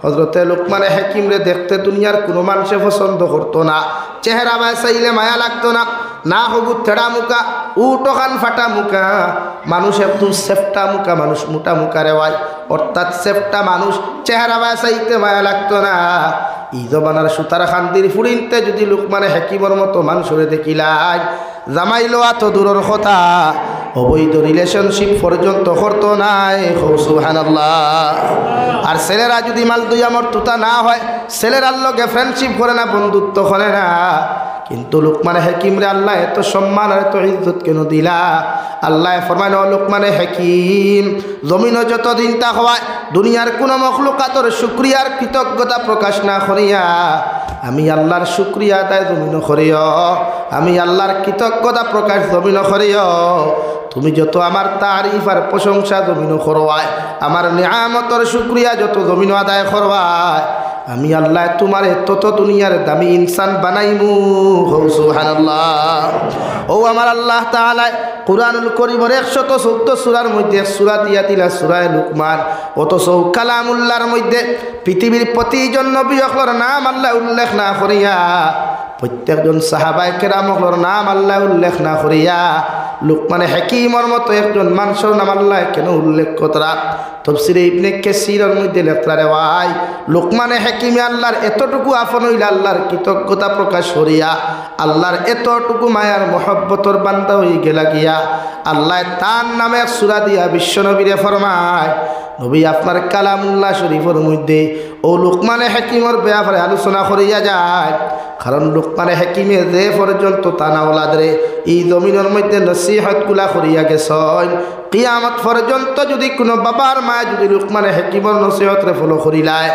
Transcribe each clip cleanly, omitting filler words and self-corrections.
হযরতে লুকমান হাকিম রে দেখতে দুনিয়ার কোনো মানুষে পছন্দ করতো না, চেহারা বাসাইলে মায়া লাগতো না, না হবু তেড়া মুখা উটোখান ফাটা মুখা, মানুষ একটু সেফটা মুখা, মানুষ মোটা মুখা রেওয়ায়, অর্থাৎ সেফটা মানুষ, চেহারা বাসাইতে মায়া লাগতো না। এই জমানার সুতার খান্দির ফুড়িনতে যদি লুকমান হাকিমর মতো মানুষরে দেখিলাই, জামাই লওয়া তো দূরের কথা, অবৈধ রিলেশনশিপ পর্যন্ত করতো নাই। সুবহানাল্লাহ। আর ছেলেরা যদি মাল দুই আমার তুতা না হয়, ছেলেরার লগে ফ্রেন্ডশিপ করে না, বন্ধুত্ব করে না। কিন্তু লুকমান হাকিম রে আল্লাহ এত সম্মান আর এত ইজ্জত কেন দিলা? আল্লাহ ফরমায়, লুকমান হাকিম জমিন যতদিন তা হওয়ায় দুনিয়ার কোনো মখলুকাতর শুকরিয়ার কৃতজ্ঞতা প্রকাশ না করিয়া আমি আল্লাহর শুকরিয়া আদায় জমিন করিও, আমি আল্লাহর কৃতজ্ঞতা প্রকাশ জমিন করিও। তুমি যত আমার তারিফ আর প্রশংসা জমিন করবায়, আমার নিয়ামতর শুকরিয়া যত জমিন আদায় করবায়, আমি আল্লাহ তোমার তত দুনিয়ার দামি ইনসান বানাইমু। সুবহানাল্লাহ। ও আমার আল্লাহ তাআলা কুরআনুল কারীমের 114 সূরার মধ্যে সূরা দিয়া দিলা সূরা লুকমান, অথচ কালামুল্লাহর মধ্যে পৃথিবীর প্রতিজন নবী হকর নাম আল্লাহ উল্লেখ না করিয়া, প্রত্যেকজন সাহাবায়ে কেরামর নাম আল্লাহ উল্লেখ না করিয়া লুকমান হাকিমর মতো একজন মানুষের নাম আল্লাহ কেন উল্লেখ করা? তাফসীরে ইবনে কাসীরের মধ্যে লেখা রে ভাই, লুকমান হাকিমে আল্লাহর এতটুকু আপন হইলা, আল্লাহর কৃতজ্ঞতা প্রকাশ করিয়া, আল্লাহর এতটুকু মায়ার মহব্বতর বান্দা হয়ে গেলা গিয়া আল্লাহ তার নামে সূরা দিয়া বিশ্বনবীরে ফরমায়, নবী আপনার কালামুল্লাহ শরীফের মধ্যে ও লুকমান হাকিমর ব্যাপারে আলোচনা করিয়া যায়। কারণ লুকমান হাকিমে যে পর্যন্ত তানা ওলাদরে এই জমিনের মধ্যে নসিহতগুলা করিয়া গেছেন, কিয়ামত পর্যন্ত যদি কোনো বাবার মা যদি লুকমান হাকিমর নসিহতরে ফলো করিলায়,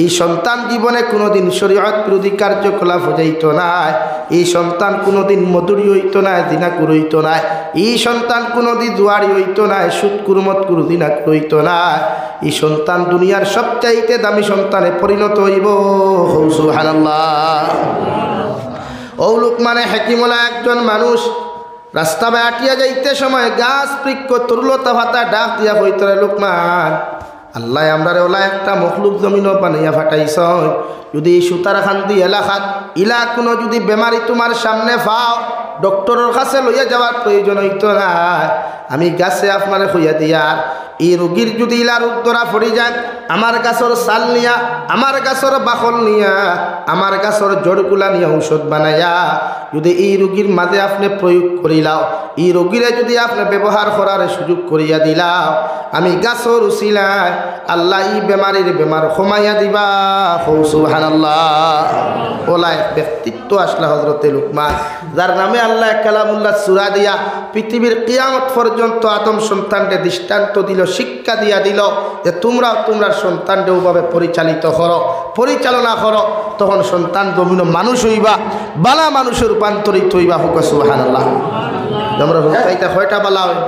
এই সন্তান জীবনে কোনোদিন শরীয়ত বিরোধী কার্যকলাপ হইত না, এই সন্তান কোনোদিন মধুরী হইত না, দিনাকুর হইত না, এই সন্তান কোনোদিন জুয়ারি হইত না, সুদকুর মতকুর দিনাকুর হইত না, এই সন্তান দুনিয়ার সবচাইতে দামি সন্তানে পরিণত হইব। সুবহানাল্লাহ। ও লুকমান হাকিমলা একজন মানুষ রাস্তা বাটিয়া যাইতে সময় গাছ বৃক্ষ তরুলতা ভাতা ডাক দিয়া হইতরে, লুকমান আল্লাহ আমরা ওলা একটা মখলুক জমিন বানাইয়া ফাটাইছ, যদি এই সুতার খান্দি এলাকাত ইলা কোনো যদি বেমারি তোমার সামনে পাও, ডক্টরের কাছে লইয়া যাওয়ার প্রয়োজন হইত না, আমি গাছে আপনারে হইয়া দিয়ার এই রোগীর যদি ইলা রোগ ধরা পড়ি যায়, আমার গাছর চাল নিয়া, আমার গাছর বাকল নিয়া, আমার গাছর জড়গুলা নিয়া ঔষধ বানাইয়া যদি এই রোগীর মাঝে আপনি প্রয়োগ করিলাও, এই রোগীরে যদি আপনি ব্যবহার করার সুযোগ করিয়া দিলাও, আমি গাছর উসিলায় আল্লাহ এই বেমারির বেমার কমাইয়া দিবা। সুবহানাল্লাহ। ওলাই ব্যক্তিত্ব আসলা হযরতে লুকমান, যার নামে আল্লাহ কালামুল্লাহ সূরা দিয়া পৃথিবীর কিয়ামত পর্যন্ত আদম সন্তানকে দৃষ্টান্ত দিল, শিক্ষা দিয়া দিল যে তোমরাও তোমরার সন্তানকে ওভাবে পরিচালিত করো, পরিচালনা করো, তখন সন্তান জমিন মানুষ হইবা, বালা মানুষের রূপান্তরিত হইবা। হুক সুবহানাল্লাহ। আমরা রূপাইতা কয়টা বালা হয়?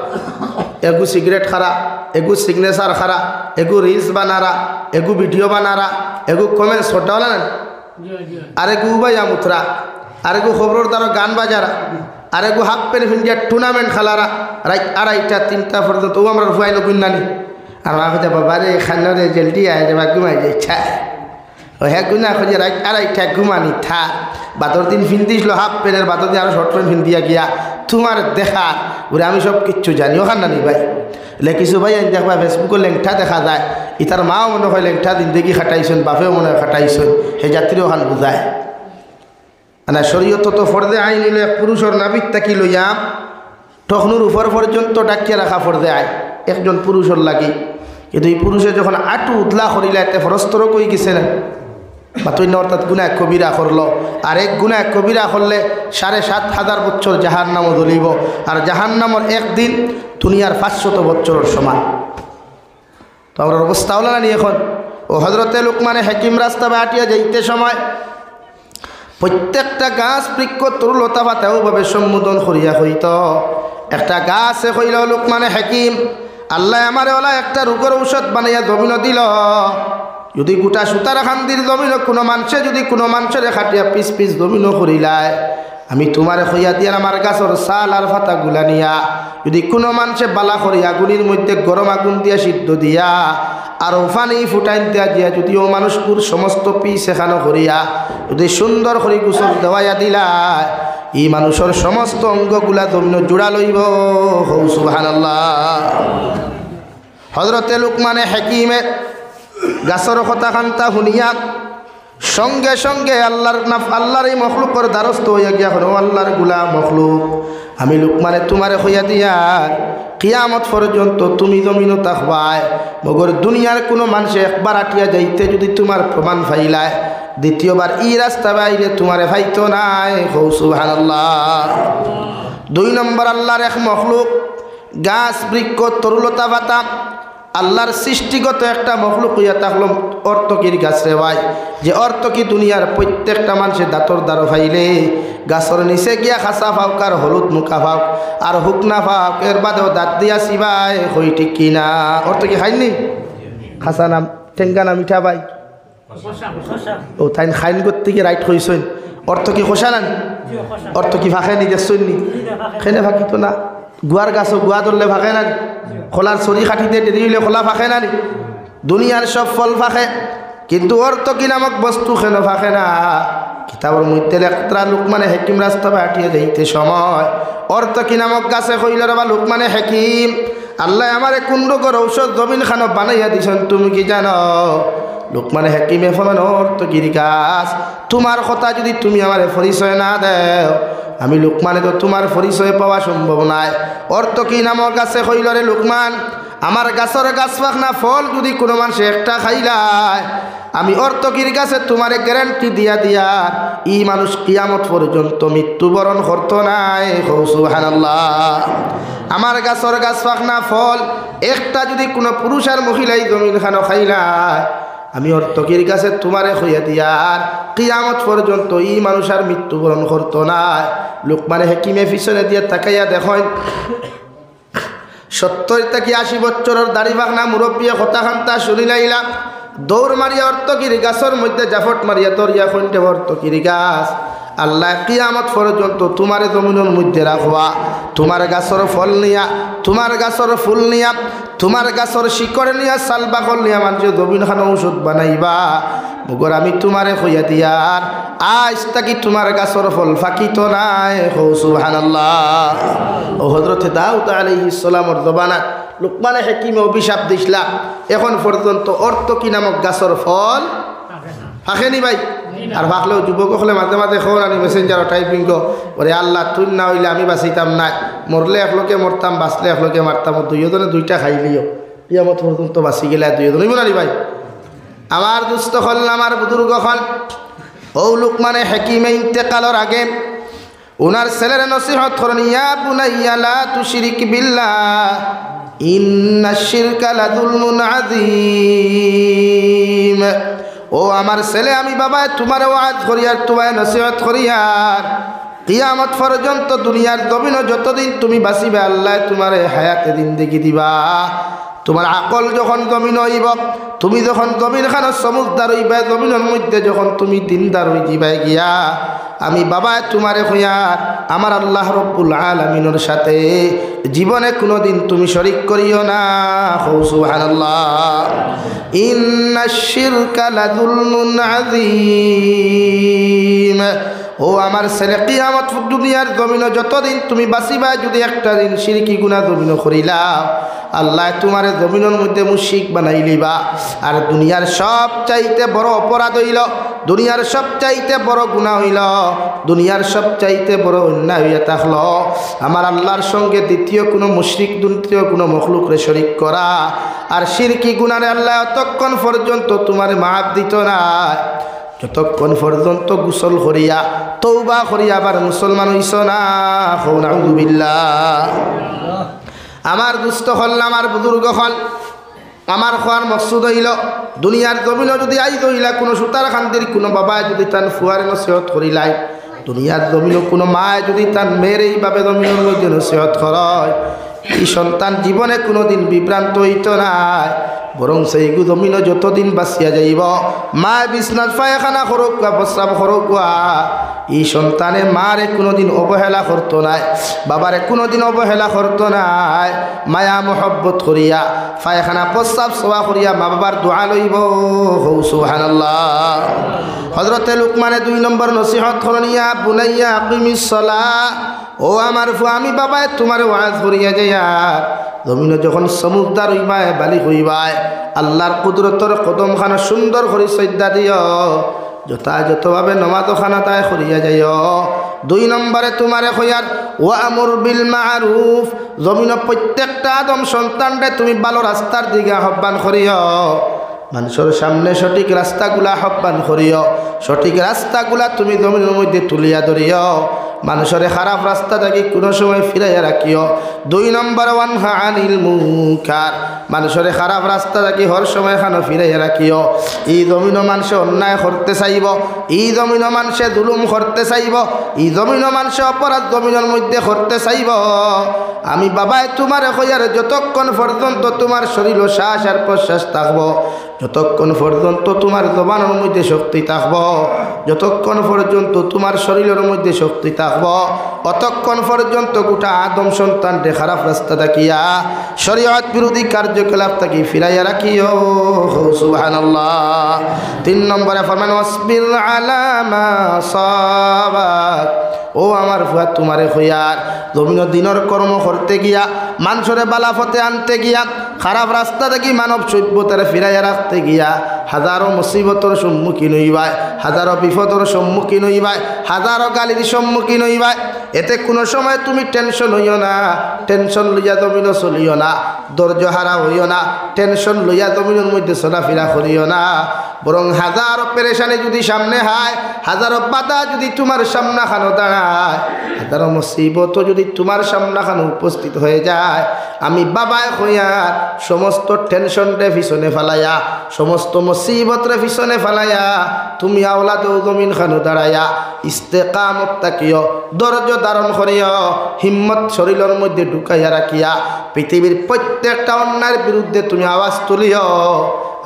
এগু সিগারেট খারা, এগু সিগনেচার খারা, এগু রিলস বানারা, এগু ভিডিও বানারা, এগু কমেন্ট ছোটা হল না, আর এগু উবাইয়া মুথরা, আর এগু খবরের দ্বারা গান বাজারা, আর এগু হাফ প্যান্ট ইন্ডিয়া টুর্নামেন্ট খেলারা, রাত 2:30 3টা পর্যন্ত। ও আমরা রুফাইল গুন্নানি আর মা যাবা বারে খান্নারে জলদি আয় যাবা ঘুমাই যাইছা, ও হ্যাঁ গুনা খুঁজে রাত 2:30 ঘুমানি থা, বাদর দিন ফিন্দিছিল হাফ প্যান্টের, বাদর দিন আরো শর্ট প্যান্ট ফিন্দিয়া গিয়া তোমার দেখা ওরে আমি সব কিচ্ছু জানি। ওখান নানি ভাই লেখিছো ভাই, আমি দেখবা ফেসবুকে লেংঠা দেখা যায়, ইতার মাও মনে হয় লেংঠা জিন্দগি খাটাইছেন, বাপেও মনে হয় খাটাইছেন, সেই যাত্রী ওখান বুঝায় না। শরীয়ত তো ফর্দে আইন নিলে পুরুষের নাবিক তাকি লইয়া টখনুর উপর পর্যন্ত ডাকিয়া রাখা ফর্দে আয় একজন পুরুষের লাগি, কিন্তু এই পুরুষে যখন আটু উতলা করিলা এতে ফরস্তর কই গেছে না, বা তুই অর্থাৎ গুনাহ কবিরা করলো, আর এক গুনাহ কবিরা করলে 7,500 বছর জাহান্নামও জ্বলিব, আর জাহান্নামের একদিন দুনিয়ার 500 বছরের সমান। তো আমার অবস্থা হলো না নি এখন? ও হযরতে লুকমান হাকিম রাস্তা বাটিয়া যাইতে সময় প্রত্যেকটা গাছ বৃক্ষ তরুলতা পাতাও ভাবে সম্বোধন করিয়া হইত। একটা গাছে কইল, লুকমান হাকিম আল্লাহ আমারে ওলা একটা রোগের ঔষধ বানাইয়া জমিন দিল, যদি গোটা সুতার খান্দির জমিন কোনো মানুষে যদি কোনো মানুষের খাটিয়া পিস পিস জমিনও করিলায়, আমি তোমারে খইয়া দিয়া আমার গাছর চাল আর ফাতা গুলা নিয়া যদি কোনো মানুষে বালা করি আগুনের মধ্যে গরম আগুন দিয়া সিদ্ধ দিয়া আর পানি ফুটাইন দিয়া দিয়া যদিও মানুষপুর সমস্ত পিস এখানো করিয়া যদি সুন্দর করে গোসল দেওয়াইয়া দিলা এই মানুষের সমস্ত অঙ্গগুলা জমিন জোড়া লইব। সুবহানাল্লাহ। হযরতে লুকমানে হাকিমে গাছর কথা খান্তা শুনিয়া সঙ্গে সঙ্গে আল্লাহর এই মখলুকর দ্বারস্থ হইয়া গিয়া হলো আল্লাহর গুলাম মখলুক, আমি লুকমানে তোমারে হইয়া দিয়া কিয়ামত পর্যন্ত তুমি জমিনও থাকবাই, মগর দুনিয়ার কোনো মানুষে একবার আটিয়া যাইতে যদি তোমার প্রমাণ পাইলায় দ্বিতীয়বার ই রাস্তা বাইরে তোমারে ফাইতো নাই। সুবহানাল্লাহ। 2 নম্বর আল্লাহর এক মখলুক, গাছ বৃক্ষ তরুলতা পাতা আল্লাহর সৃষ্টিগত একটা মখলুক হইয়া থাকলো অর্থকির গাছ রে ভাই, যে অর্থকি দুনিয়ার প্রত্যেকটা মানুষের দাঁতর দ্বারো ফাইলে গাছর নিচে গিয়া খাসা ফাওক আর হলুদ মুখা ফাওক আর হুকনা ফাওক, এর বাদেও দাঁত দিয়া সিবাই হই ঠিক কিনা। অর্থকি খাইনি খাসা নাম ঠেঙ্গা না মিঠা ভাই ও তাই খাইন করতে গিয়ে রাইট হইসইন। অর্থ কি খোসা নান অর্থ কি ফাঁকে নি দেখছইন নি খেনে ফাঁকি তো না। গুয়ার গাছও গুয়া ধরলে ফাঁকে না, খোলার ছড়ি কাঠিতে দেরি হইলে খোলা ফাঁকে না। দুনিয়ার সব ফল ফাঁকে, কিন্তু অর্থ কি নামক বস্তু কেন ফাঁকে না। কিতাবের মধ্যে একটা লুকমানে হাকিম রাস্তা হাঁটিয়ে যাইতে সময় অর্থ কি নামক গাছে কইল রে বা লুকমানে হাকিম আল্লাহ আমারে কুণ্ড করে ঔষধ জমিন খানো বানাইয়া দিছেন, তুমি কি জানো? লুকমানে হাকিমে ফলান অর্থ গিরি গাছ, তোমার কথা যদি তুমি আমার পরিচয় না দেও আমি লুকমানে তো তোমার পরিচয় পাওয়া সম্ভব নাই। অর্থ কি নামক গাছে কইল রে লুকমান, আমার গাছের গাছ পাক না ফল যদি কোনো মানুষ একটা খাইলায় আমি অর্থকির গাছে তোমারে গ্যারান্টি দিয়া দিয়া ই মানুষ কিয়ামত পর্যন্ত মৃত্যুবরণ করতো নাই। সুবহানাল্লাহ। আমার গাছের গাছ পাক না ফল একটা যদি কোনো পুরুষ আর মহিলাই জমিন খানো খাইলায় আমি অর্থকির কাছে তোমারে হইয়া দিয়ার কিয়ামত পর্যন্ত ই মানুষ আর মৃত্যুবরণ করতো না। লুকমানে হাকিমে পিছনে দিয়ে তাকাইয়া দেখেন 70 থেকে 80 বছরের দাড়ি বাগনা মুরব্বী কথা খান্তা শুনি লাইলা দৌড় মারিয়া অর্থকির গাছের মধ্যে জাফট মারিয়া দরিয়া খন্ডে অর্থকির গাছ আল্লাহ কিয়ামত পর্যন্ত তোমারে জমিনের মধ্যে রাখবা, তোমার গাছের ফল নিয়া তোমার গাছের ফুল নিয়া তোমার গাছের শিকড় নিয়া সাল বাকল নিয়া মানুষের জমিন খানো ঔষধ বানাইবা। মগর আমি তোমারে হইয়া দিয়ার আজ তাকি তোমার গাছের ফল ফাঁকিত নাই। সুবহানাল্লাহ। ও হযরতে দাউদ আলাইহিস সালামের জবানা লুকমানে হাকিমে অভিশাপ দিছিলা এখন পর্যন্ত অর্থ কি নামক গাছের ফল ফাঁকেনি ভাই। আর ফাঁকলেও যুবক হলে মাঝে মাঝে খবর আনি মেসেঞ্জার টাইপিং ওরে আল্লাহ তুই না হইলে আমি বাঁচিতাম না, মরলে একলোকে মরতাম বাঁচলে একলোকে মারতাম, দুইজনে দুইটা খাইলিও কিয়ামত পর্যন্ত বাঁচি গেলে দুইজন হইব না ভাই। আমার দুস্থ হল আমার বুজুর্গ হল ও লুকমানে হাকিমে ইন্তেকালের আগে ওনার ছেলের নসিহত করেন, ইয়া বুনাইয়া লা তুশরিক বিল্লাহ ইন্নাশ শিরকা লাযুলমুন আযীম। ও আমার ছেলে আমি বাবা তোমার ওয়াজ করিয়ার তোমার নসিহত করিয়ার কিয়ামত পর্যন্ত দুনিয়ার জমিন যতদিন তুমি বাঁচিবে আল্লাহ তোমার হায়াতে জিন্দেগি দিবা। তোমার আকল যখন জমিন হইব তুমি যখন জমিন খান সমুদ্র হইবা জমিনের মধ্যে যখন তুমি দিনদার হই দিবাই গিয়া আমি বাবা তোমারে হইয়ার আমার আল্লাহ রব্বুল আলামিনের সাথে জীবনে কোনোদিন তুমি শরীক করিও না। সুবহানাল্লাহ। ইন্নাশ শিরকা লাযুলমুন আযীম। ও আমার ছেলে কিয়ামত দুনিয়ার জমিনে যতদিন তুমি বাঁচিবা যদি একটা দিন শিরকি গুনাহ জমিন করিলা আল্লাহ তোমার জমিনের মধ্যে মুশরিক বানাই লিবা। আর দুনিয়ার সব চাইতে বড় অপরাধ হইল, দুনিয়ার সব চাইতে বড় গুনাহ হইল, দুনিয়ার সব চাইতে বড় অন্যায় হইয়া থাকলো আমার আল্লাহর সঙ্গে দ্বিতীয় কোনো মুশরিক দ্বিতীয় কোনো মখলুকরে শরীক করা। আর শিরকি গুনাহে আল্লাহ ততক্ষণ পর্যন্ত তোমার মাফ দিত না যতক্ষণ পর্যন্ত গোসল করিয়া তওবা করিয়া আবার মুসলমান হইছ না। নাউযুবিল্লাহ। আমার দুস্থ হল আমার বুজুর্গ হল আমার খোয়ার মকসুদ হইল দুনিয়ার জমিন যদি আইত হইলা কোনো সুতার খান্দির কোনো বাবা যদি তান ফুয়ারে নসিহত করিলাই দুনিয়ার জমিন কোনো মায় যদি তান মেয়ের এইভাবে জমিনের মধ্যে নসিহত করয় এই সন্তান জীবনে কোনোদিন বিভ্রান্ত হইত না, বরং সেই জমিনও যতদিন বাঁচিয়া যাইব মা বিছনাত পায়খানা করুক প্রস্রাব করুক, এই সন্তানে মারে কোনোদিন অবহেলা করতো নাই, বাবারে কোনোদিন অবহেলা করতো নাই। মায়া মহব্বত করিয়া পায়খানা প্রস্রাব সোয়া করিয়া মা বাবার দোয়া লইব। সুবহানাল্লাহ। হযরতে লুকমানে 2 নম্বর নসিহত করনিয়া বুনাইয়া আকিমিস সালাহ, ও আমার ফুয়া আমি বাবায় তোমার ওয়াজ করিয়া যাইয়া জমিন যখন সমুদ্র হইবায় বালি হইবায় আল্লাহর কুদরতর কদম খানা সুন্দর করে সজ্জা দিও, যথাযথভাবে নমাজ খানা তাই করিয়া যাইও। 2 নম্বরে তোমারে কইয়ার ওয়ামুর বিল মারুফ, জমিন প্রত্যেকটা আদম সন্তানরে তুমি ভালো রাস্তার দিকে আহ্বান করিও, মানুষের সামনে সঠিক রাস্তাগুলা আহ্বান করিও, সঠিক রাস্তাগুলা তুমি জমিনের মধ্যে তুলিয়া ধরিও, মানুষের খারাপ রাস্তা থেকে কোনো সময় ফিরাইয়া রাখিও। 2 নম্বর ওয়ানহা আনিল মুনকার, মানুষের খারাপ রাস্তা থেকে হর সময় খানো ফিরাইয়া রাখিও। এই জমিন মানুষে অন্যায় করতে চাইব, এই জমিন মানুষে জুলুম করতে চাইব, এই জমিন মানুষে অপরাধ জমিনের মধ্যে করতে চাইব, আমি বাবায় তোমারে কইয়ার যতক্ষণ পর্যন্ত তোমার শরীর ও শ্বাস আর প্রশ্বাস থাকব, যতক্ষণ পর্যন্ত তোমার জবানের মধ্যে শক্তি থাকব, যতক্ষণ পর্যন্ত তোমার শরীরের মধ্যে শক্তি থাকব, অতক্ষণ পর্যন্ত গোটা আদম সন্তান খারাপ রাস্তা থাকিয়া শরীয়ত বিরোধী কার্যকলাপ থাকি ফিরাইয়া রাখিও। সুবহানাল্লাহ। 3 নম্বরে ফরমান ওয়াসবির আলা মা সাবাক, ও আমার ফুয়া তোমারে হইয়ার জমিন দিনের কর্ম করতে গিয়া মানুষরে বালাফতে আনতে গিয়া খারাপ রাস্তা থেকে মানব সভ্যতার ফিরাইয়া রাখতে গিয়া হাজারো মুসিবতর সম্মুখীন হইবাই, হাজারো বিপদর সম্মুখীন হইবাই, হাজারো গালির সম্মুখীন হইবাই। এতে কোনো সময় তুমি টেনশন হইও না, টেনশন লইয়া জমিনও চলিও না, ধৈর্য হারা হইও না, টেনশন লইয়া জমিনের মধ্যে চলাফেরা করিও না, বরং হাজারো পেরেশানি যদি সামনে হয়, হাজারো বাধা যদি তোমার সামনাখানো দাঁড়ায়, হাজারো মুসিবত যদি তোমার সামনাখানো উপস্থিত হয়ে যায়, আমি বাবায় হইয়া সমস্ত টেনশনরে পিছনে ফেলাইয়া, সমস্ত মুসিবতরে পিছনে ফেলাইয়া তুমি আওলাদ জমিন খানো দাঁড়াইয়া ইস্তেকামত তাকিও, ধৈর্য ধারণ করিও, হিম্মত শরীরের মধ্যে ঢুকাইয়া রাখিয়া পৃথিবীর প্রত্যেকটা অন্যায়ের বিরুদ্ধে তুমি আওয়াজ তুলিও।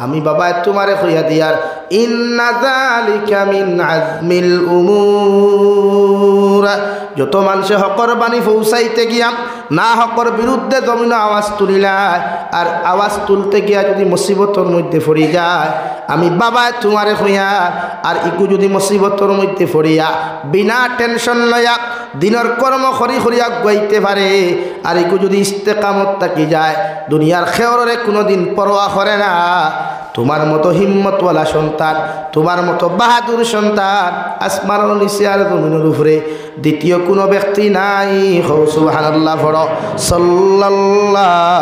আমি বাবায় তোমারে কইয়া দিয়ার ইন্না যালিকা মিন আজমিল উমুর, যত মানুষে হকর বাণী পৌঁছাইতে গিয়া না হকর বিরুদ্ধে জমিন আওয়াজ তুলিলায়, আর আওয়াজ তুলতে গিয়া যদি মুসিবতর মধ্যে পড়ি যায়, আমি বাবায় তোমারে কইয়ার আর ইকু যদি মুসিবতর মধ্যে পড়িয়া বিনা টেনশন লইয়া দিনের কর্ম খরি খরিয়া গাইতে পারে, আর ইকু যদি ইস্তেকামত থাকি যায় দুনিয়ার খেয়রে কোনোদিন পরোয়া করে না, তোমার মতো হিম্মতওয়ালা সন্তান, তোমার মতো বাহাদুর সন্তান আসমানের নিচে আর জমিনের উপরে দ্বিতীয় কোনো ব্যক্তি নাই। সুবহানাল্লাহ পড়ো। সাল্লাল্লাহু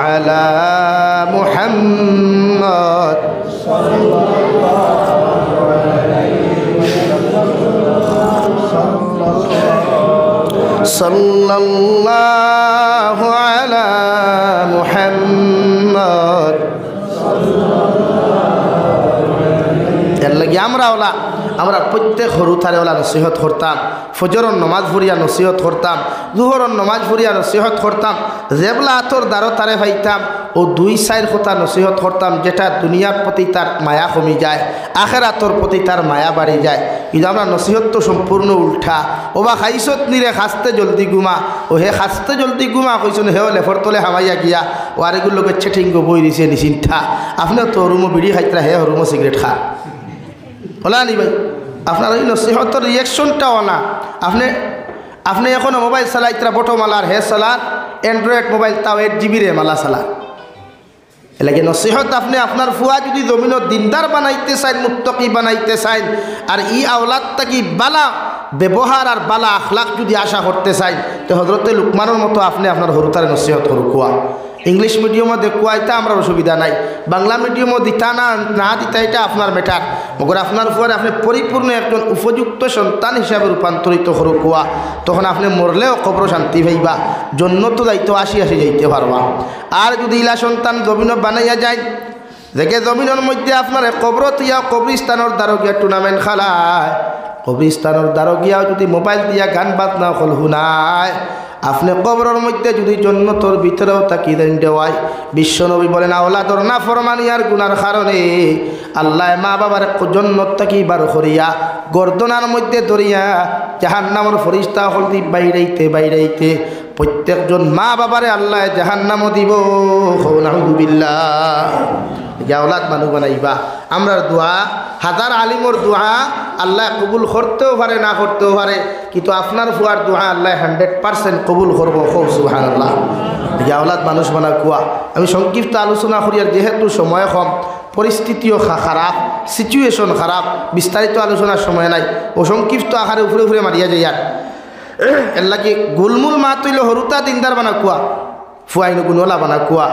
আলা মুহাম্মদ সাল্লাল্লাহু আলা মুহাম্মদ। এর লাগে আমরা প্রত্যেক হরু থারে ওলা নসিহত করতাম, ফজরের নমাজ ফুরিয়া নসিহত করতাম, জুহরের নমাজ ফুরিয়া নসিহত করতাম, জেবলা আতর দ্বারো তারে পাইতাম ও 2-4 কথা নসিহত করতাম, যেটা দুনিয়ার প্রতি তার মায়া কমি যায়, আখেরাতর প্রতি তার মায়া বাড়ি যায়। কিন্তু আমরা নসিহত তো সম্পূর্ণ উল্টা। ওবা খাইছত নিরে খাসতে জলদি ঘুমা, ও হে খাসতে জলদি ঘুমা কইছেন হেও লেফর তলে হামাইয়া গিয়া ও আরেগুলো লোকের ছেঠিঙ্গ বই দিছে নিচিন্তা। আপনি তো হরুমো বিড়ি খাইতরা, হে হরুমো সিগারেট খা ওলা নি ভাই। আপনার ওই নসিহতর রিয়েকশনটাও না। আপনি এখনো মোবাইল চালাইতরা বটো মালার, হে চালার অ্যান্ড্রয়েড মোবাইল, তাও 8 GB রে মালা চালা। এলাকে নসিহত আপনি আপনার ফুয়া যদি জমিনত দিনদার বানাইতে চান, মুত্তাকি বানাইতে চান, আর ই আওলাদটা কি বালা ব্যবহার আর বালা আখলাক যদি আশা করতে চান, তো হজরতে লুকমানের মতো আপনি আপনার হরুতারে নসিহত করু কুয়া। ইংলিশ মিডিয়ামও দেখুয়াইতা আমরা অসুবিধা নাই, বাংলা মিডিয়ামও দিতা না দিতা এটা আপনার ম্যাটার, মগর আপনার ফুয়ারে আপনি পরিপূর্ণ একজন উপযুক্ত সন্তান হিসাবে রূপান্তরিত করু কুয়া। তখন আপনি মরলেও কবর শান্তি পাইবা, জন্নত যাইতে আসি যাইতে পারবা। আর যদি ইলা সন্তান জমিন বানাইয়া যায়, দেখে জমিনের মধ্যে আপনার কবরত ইয়া কবরিস্তানের দ্বারা গিয়া টুর্নামেন্ট খেলায়, কবরিস্তানের দ্বারা গিয়াও যদি মোবাইল দিয়া গান বাজনা হল শুনায়, আপনি কবরের মধ্যে যদি জন্নতর ভিতরেও তাকি দেন দেওয়ায় বিশ্বনবী বলেন আওলাদর নাফরমানি আর গুনার কারণে আল্লাহ মা বাবার জন্নত তাকি বার করিয়া গর্দনার মধ্যে ধরিয়া জাহান্নামের ফরিস্তা হলদি বাইরাইতে প্রত্যেকজন মা বাবারে আল্লাহ জাহান্নামও দিব। নাউযুবিল্লাহ। আওলাদ মানুষ বানাইবা আমরার দোয়া হাজার আলিমর দোয়া আল্লাহ কবুল করতেও পারে না করতেও পারে, কিন্তু আপনার ফুয়ার দোয়া আল্লাহ 100% কবুল করবো। খুব সুবহানাল্লাহ। আওলাদ মানুষ বানা কুয়া আমি সংক্ষিপ্ত আলোচনা করি, আর যেহেতু সময় কম, পরিস্থিতিও খারাপ, সিচুয়েশন খারাপ, বিস্তারিত আলোচনার সময় নাই, ও সংক্ষিপ্ত আকারে উপরে মারিয়া যায়। আর এর লাগে গুলমুল মা তৈল হরুতা দিনদার বানা কুয়া ফুয়াইন গুণলা বানা কুয়া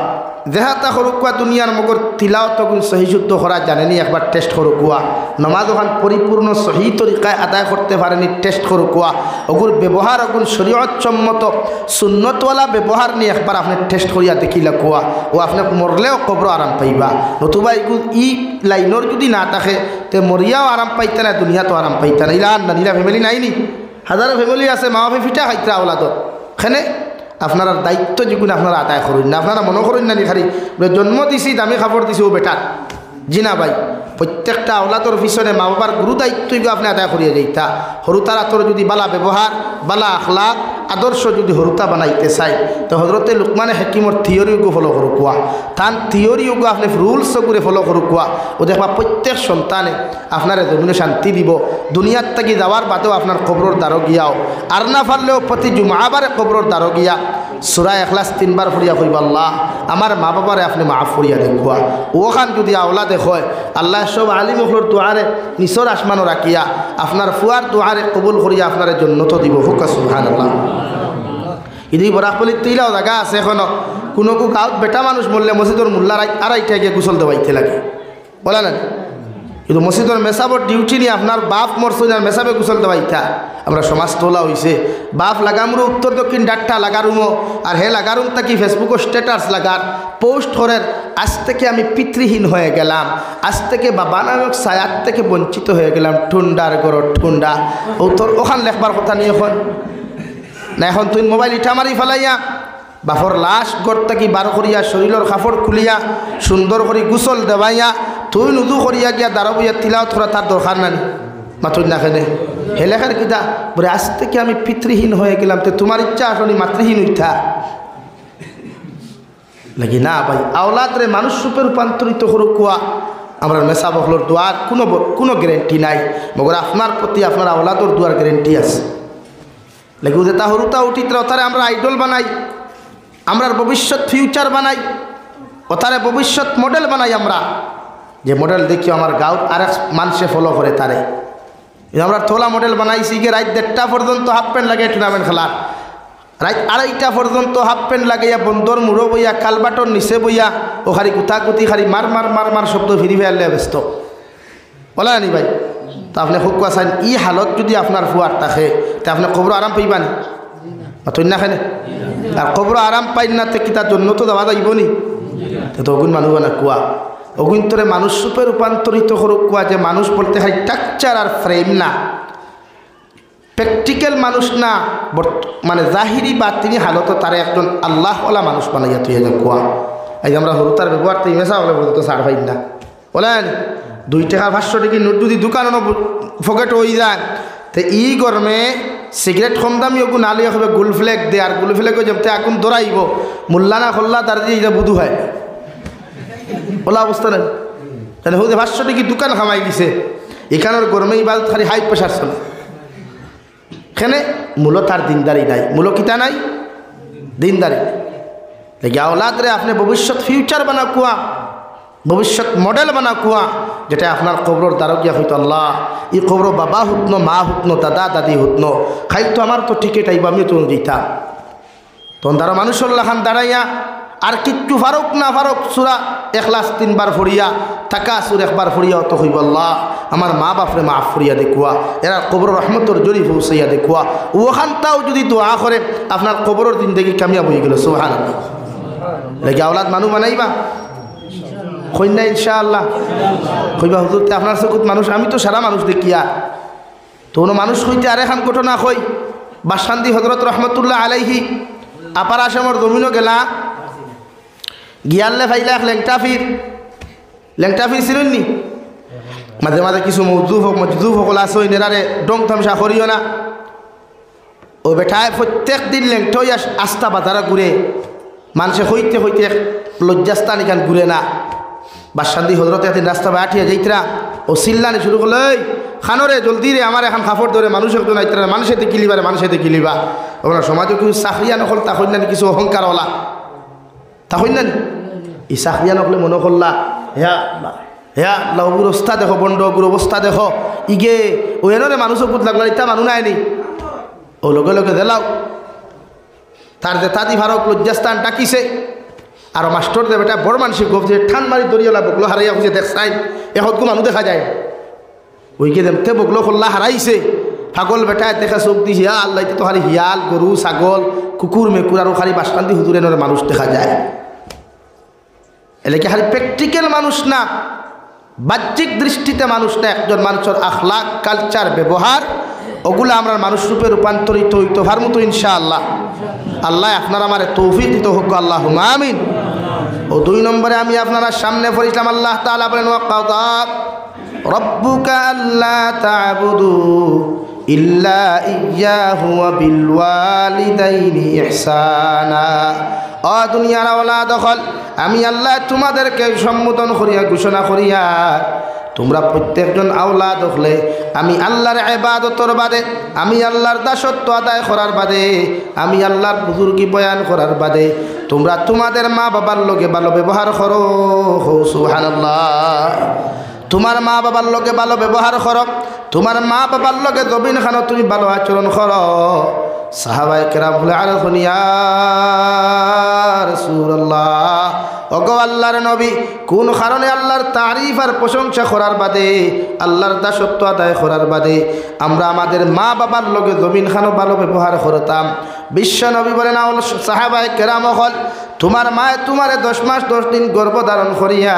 দেহাতা সরকুয়া দুনিয়ার মগর তিলাও তখন সহি শুদ্ধ করা জানেনি, একবার টেস্ট করকুয়া নমাজ ওখান পরিপূর্ণ সহি তরিকায় আদায় করতে পারেনি, টেস্ট করকুয়া ওগুর ব্যবহার ওগুন শরীয়ত সম্মত সুন্নতওয়ালা ব্যবহার নিয়ে একবার আপনি টেস্ট করিয়া দেখিলা কুয়া, ও আপনি মরলেও কবর আরাম পাইবা। নতুবা এগুলো ই লাইনের যদি না থাকে তে মরিয়াও আরাম পাইতে না, দুনিয়াতেও আরাম পাইতে না। ইলা না নিলা ফ্যামিলি নাইনি, হাজারো ফ্যামিলি আছে মা বাপে ফিটা খাইতে আওলাদর। এখানে আপনার দায়িত্ব যেগুলো আপনারা আদায় করুন না, আপনারা মনে করেন না খালি জন্ম দিছি দামি খাবার দিছি ও বেটার জি না ভাই। প্রত্যেকটা আওলাদর পিছনে মা বাবার গুরু দায়িত্বগুলো আপনি আদায় করিয়া যাইতা। হরুতার আতর যদি বালা ব্যবহার বালা আখলাক আদর্শ যদি হরুতা বানাইতে চাই তো হজরতে লুকমানে হেকিমর থিওরিও ফলো করুকুয়া, তান থিওরিও আপনি রুলস করে ফলো করুকুয়া। ও দেখবা প্রত্যেক সন্তানে আপনার জমিনে শান্তি দিব, দুনিয়ার থেকে যাওয়ার বাদেও আপনার কবরর দ্বারো গিয়াও, আর না পারলেও প্রতি জুমাবারে কবরর দ্বারো গিয়া সূরা ইখলাস 3 বার পড়িয়া কইবা আল্লাহ আমার মা বাবারে আপনি মাফ করিয়া দেখুয়া। ওখান যদি আওলাদে হয় আল্লাহ সব আলিম ওখলর দুয়ারে নিচর আসমানও রাখিয়া আপনার ফুয়ার দুয়ারে কবুল করিয়া আপনার জন্নত দিব। হুক সুবহানাল্লাহ। ইদি বরাকপল্লির তিলাও জায়গা আছে এখনো, কোনো গাঁৱত বেটা মানুষ মরলে মসজিদর মোল্লার আড়াইটা গিয়ে গোসল দেওয়াইতে লাগে, বলা না? কিন্তু মসজিদর মেসাবর ডিউটি নিয়ে আপনার বাপ মরসুন আর মেসাবে গোসল দেওয়াইতা আমরা সমাজ তোলা হয়েছে। বাপ লাগামরো উত্তর দক্ষিণ ডাট্টা লাগারুমো, আর হে লাগারুম তাকি ফেসবুকও স্ট্যাটাস লাগার পোস্ট করেন আজ থেকে আমি পিতৃহীন হয়ে গেলাম, আজ থেকে বাবা নামক ছায়াত থেকে বঞ্চিত হয়ে গেলাম, ঠুন্ডার গড় ঠুন্ডা। ও তোর ওখান লেখবার কথা নিয়ে এখন না, এখন তুই মোবাইল ইটা মারি ফেলাইয়া বাপর লাশ গড় থাকি বার করিয়া শরীরের কাপড় খুলিয়া সুন্দর করে গোসল দেওয়াইয়া তুই নুদু করিয়া গিয়া দাঁড়া বইয়া তিলাওয়াত করা তার দরকার নাই মাতুই না খেলে হে লেখার কিতা বলে আজ থেকে আমি পিতৃহীন হয়ে গেলাম, তো তোমার ইচ্ছা আসলে মাতৃহীন হইতা লাগি না ভাই। আওলাদ রে মানুষ রূপে রূপান্তরিত করুক কুয়া আমার মেসা বকলোর দোয়ার কোনো গ্যারেন্টি নাই, মগর আপনার প্রতি আপনার আওলাদর দোয়ার গ্যারেন্টি আছে। লাগি ওদের তা হরুতা উঠিত ওতারে আমরা আইডল বানাই, আমরার ভবিষ্যৎ ফিউচার বানাই, ওতারে ভবিষ্যৎ মডেল বানাই। আমরা যে মডেল দেখি আমার গাঁৱত আরেক মানুষে ফলো করে তারে আমরা তোলা মডেল বানাইছি গিয়ে রাত 1:30 পর্যন্ত হাফ প্যান্ট লাগাই টুর্নামেন্ট খেলার, রাত 2:30 পর্যন্ত হাফ প্যান্ট লাগাইয়া বন্দর মুড়ো বইয়া কালবাটর নিচে বইয়া ও খালি গুতাগুতি খালি মার মার মার মার শব্দ ফিরি ফেললে ব্যস্ত, বলা নি ভাই? তো আপনি খুব চান ই হালত যদি আপনার ফুয়ার থাকে তা আপনি কবর আরাম পাইবানি তুই না খানে? আর কবর আরাম পাই না তে কি তার জন্য তো দেওয়া যাইব নি? তো অগুন মানুষ না কুয়া অগুন তোরে মানুষ রূপে রূপান্তরিত করুক কুয়া, যে মানুষ বলতে হয় স্ট্রাকচার আর ফ্রেম না, প্র্যাকটিক্যাল মানুষ না, মানে জাহিরি বা তিনি হালত তারা একজন আল্লাহওয়ালা মানুষ বানাইয়া তুই যে কুয়া। এই যে আমরা হরুতার ব্যবহার তো ইমেসা হলে বলতো সার ভাই না বলেন 2 টাকা 500 টাকি নোট যদি দোকানও ফকেট হয়ে যায় তো ই গরমে সিগারেট কম দামি ওগুন আলি হবে গুলফ্লেক দে, আর গুলফ্লেকও যেমতে আগুন দৌড়াইব মোল্লা খোল্লা তার দিয়ে এটা বুধু হয় ওলা অবস্থা নেই। তাহলে হতে 500 টাকি দোকান খামাই দিছে, এখানের গরমে ইবাদত খালি হাই প্রেশার চলে, এখানে মূল তার দিনদারি নাই, মূল কিতা নাই দিনদারি। দেখি আওলাদ রে আপনি ভবিষ্যৎ ফিউচার বানা কুয়া, ভবিষ্যৎ মডেল বানা কুয়া, যেটা আপনার কবরর দ্বারকিয়া হইতো আল্লাহ ই কবর বাবা হুতনো মা হুতনো দাদা দাদি হুতনো খাইতো আমার তো টিকিট আইব আমিও তো দিতাম। তখন তারা মানুষের লাখান দাঁড়াইয়া আর কিচ্ছু ফারুক না ফারুক সূরা ইখলাস 3 বার ফড়িয়া থাকা সুর 1 বার ফড়িয়া তো হইব আল্লাহ আমার মা বাপরে মাফ ফরিয়া দেখুয়া, এরা কবর রহমতর জরি পৌঁছাইয়া দেখুয়া, ওখানটাও যদি দোয়া করে আপনার কবরের জিন্দেগি কামিয়াব হয়ে গেল। সুবহানাল্লাহ। লাগে আওলাদ মানুষ বানাইবা কইনা ইনশাআল্লাহ কইবা হুজুর আপনার চকুত মানুষ, আমি তো সারা মানুষ দেখি আর তো মানুষ হইতে আর এখন ঘটনা কই বাসকান্দি হজরত রহমতুল্লাহ আলাইহি আপার আসামর জমিনও গেলা গিয়ালে ফাইলা লেংটা ফির ছিলেন নি মাঝে মাঝে কিছু মজদুব সকল আছে ওই নেরারে ডং থামসা করিও না ও বেঠায় প্রত্যেক দিন লেংটই আস্থা বাজারা ঘুরে মানুষে হইতে হইতে লজ্জাস্থান এখান ঘুরে না বাসকান্দি হজরত এদিন রাস্তা বাঠিয়া যাইতরা ও চিল্লানি শুরু করলো এই খানরে জলদি রে আমার এখন কাপড় ধরে মানুষ একজন আইতরা মানুষেতে কিলিবা রে মানুষেতে কিলিবা ওনার সমাজে কিছু চাকরিয়া নকল তা হইন না কিছু অহংকার ওলা তা হইন না ই চাকরিয়া নকলে মনে করলা হ্যা লাউগুর অবস্থা দেখো বন্ডগুর অবস্থা দেখো ইগে ও এনরে মানুষও বুধ লাগলো ইটা মানুষ নাইনি ও লগে লগে দেলাও তার যে তাদি ভারক লজ্জাস্থান ডাকিছে আর মাস্টর দেব এটা বড় মানসিক গোপ যে ঠান মারি দরিয়ালা বকলো হারাইয়া খুঁজে দেখছাই এখনকু মানুষ দেখা যায় ওইকে দেখতে বকলো খোল্লা হারাইছে পাগল বেটায় দেখা চোখ দি হিয়া আল্লাহ তো খালি হিয়াল গরু ছাগল কুকুর মেকুর আর খালি বাসকান্দি হুজুরে নরে মানুষ দেখা যায় এলাকা খালি প্র্যাকটিক্যাল মানুষ না বাহ্যিক দৃষ্টিতে মানুষ না একজন মানুষের আখলাক কালচার ব্যবহার ওগুলো আমরা মানুষ রূপে রূপান্তরিত হইতে পারবো তো ইনশাআল্লাহ আল্লাহ আপনারা আমার তৌফিক দিতে হোক আল্লাহুম্মা আমিন ও 2 নম্বরে আমি আপনারা সামনে পড়িলাম আল্লাহ তাআলা বলেন ওয়াকাদা রব্বুকা আল্লা তা'বুদু ইল্লা ইয়্যাহু ওয়া বিল ওয়ালিদাইনি ইহসানা ও দুনিয়ার আওলাদ হল আমি আল্লাহ তোমাদেরকে সম্বোধন করিয়া ঘোষণা করিয়া তোমরা প্রত্যেকজন আওলাদ হলে আমি আল্লাহর ইবাদতর বাদে আমি আল্লাহর দাসত্ব আদায় করার বাদে আমি আল্লাহর বুজুর্গি বয়ান করার বাদে তোমরা তোমাদের মা বাবার লগে ভালো ব্যবহার করো সুবহানাল্লাহ তোমার মা বাবার লগে ভালো ব্যবহার করো তোমার মা বাবার লগে জবিন খানো তুমি ভালো আচরণ করো সাহাবায়ে কেরাম বলে আরে ইয়া রাসূলুল্লাহ ওগো আল্লাহর নবী কোন কারণে আল্লাহর তারিফ আর প্রশংসা করার বাদে আল্লাহর দাসত্ব আদায় করার বাদে আমরা আমাদের মা বাবার লগে জমিন খানো ভালো ব্যবহার করতাম বিশ্ব নবী বলেন সাহাবায়ে কেরাম হল তোমার মায়ে তোমারে 10 মাস 10 দিন গর্ভধারণ করিয়া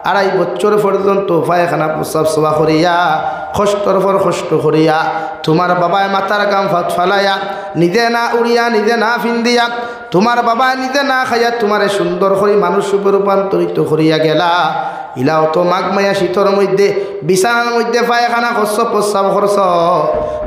2.5 বছর পর্যন্ত পায়খানা প্রস্রাব সেবা করিয়া কষ্টর পর কষ্ট করিয়া তোমার বাবায় মাথার গাম ফালাইয়া নিজে না উড়িয়া নিজে না ফিন্দিয়া তোমার বাবা নিজে না খাইয়া তোমারে সুন্দর করে মানুষ রূপে রূপান্তরিত করিয়া গেলা ইলাও তো মাঘ মায়া শীতর মধ্যে বিছানার মধ্যে পায়খানা করছ প্রস্রাব করছ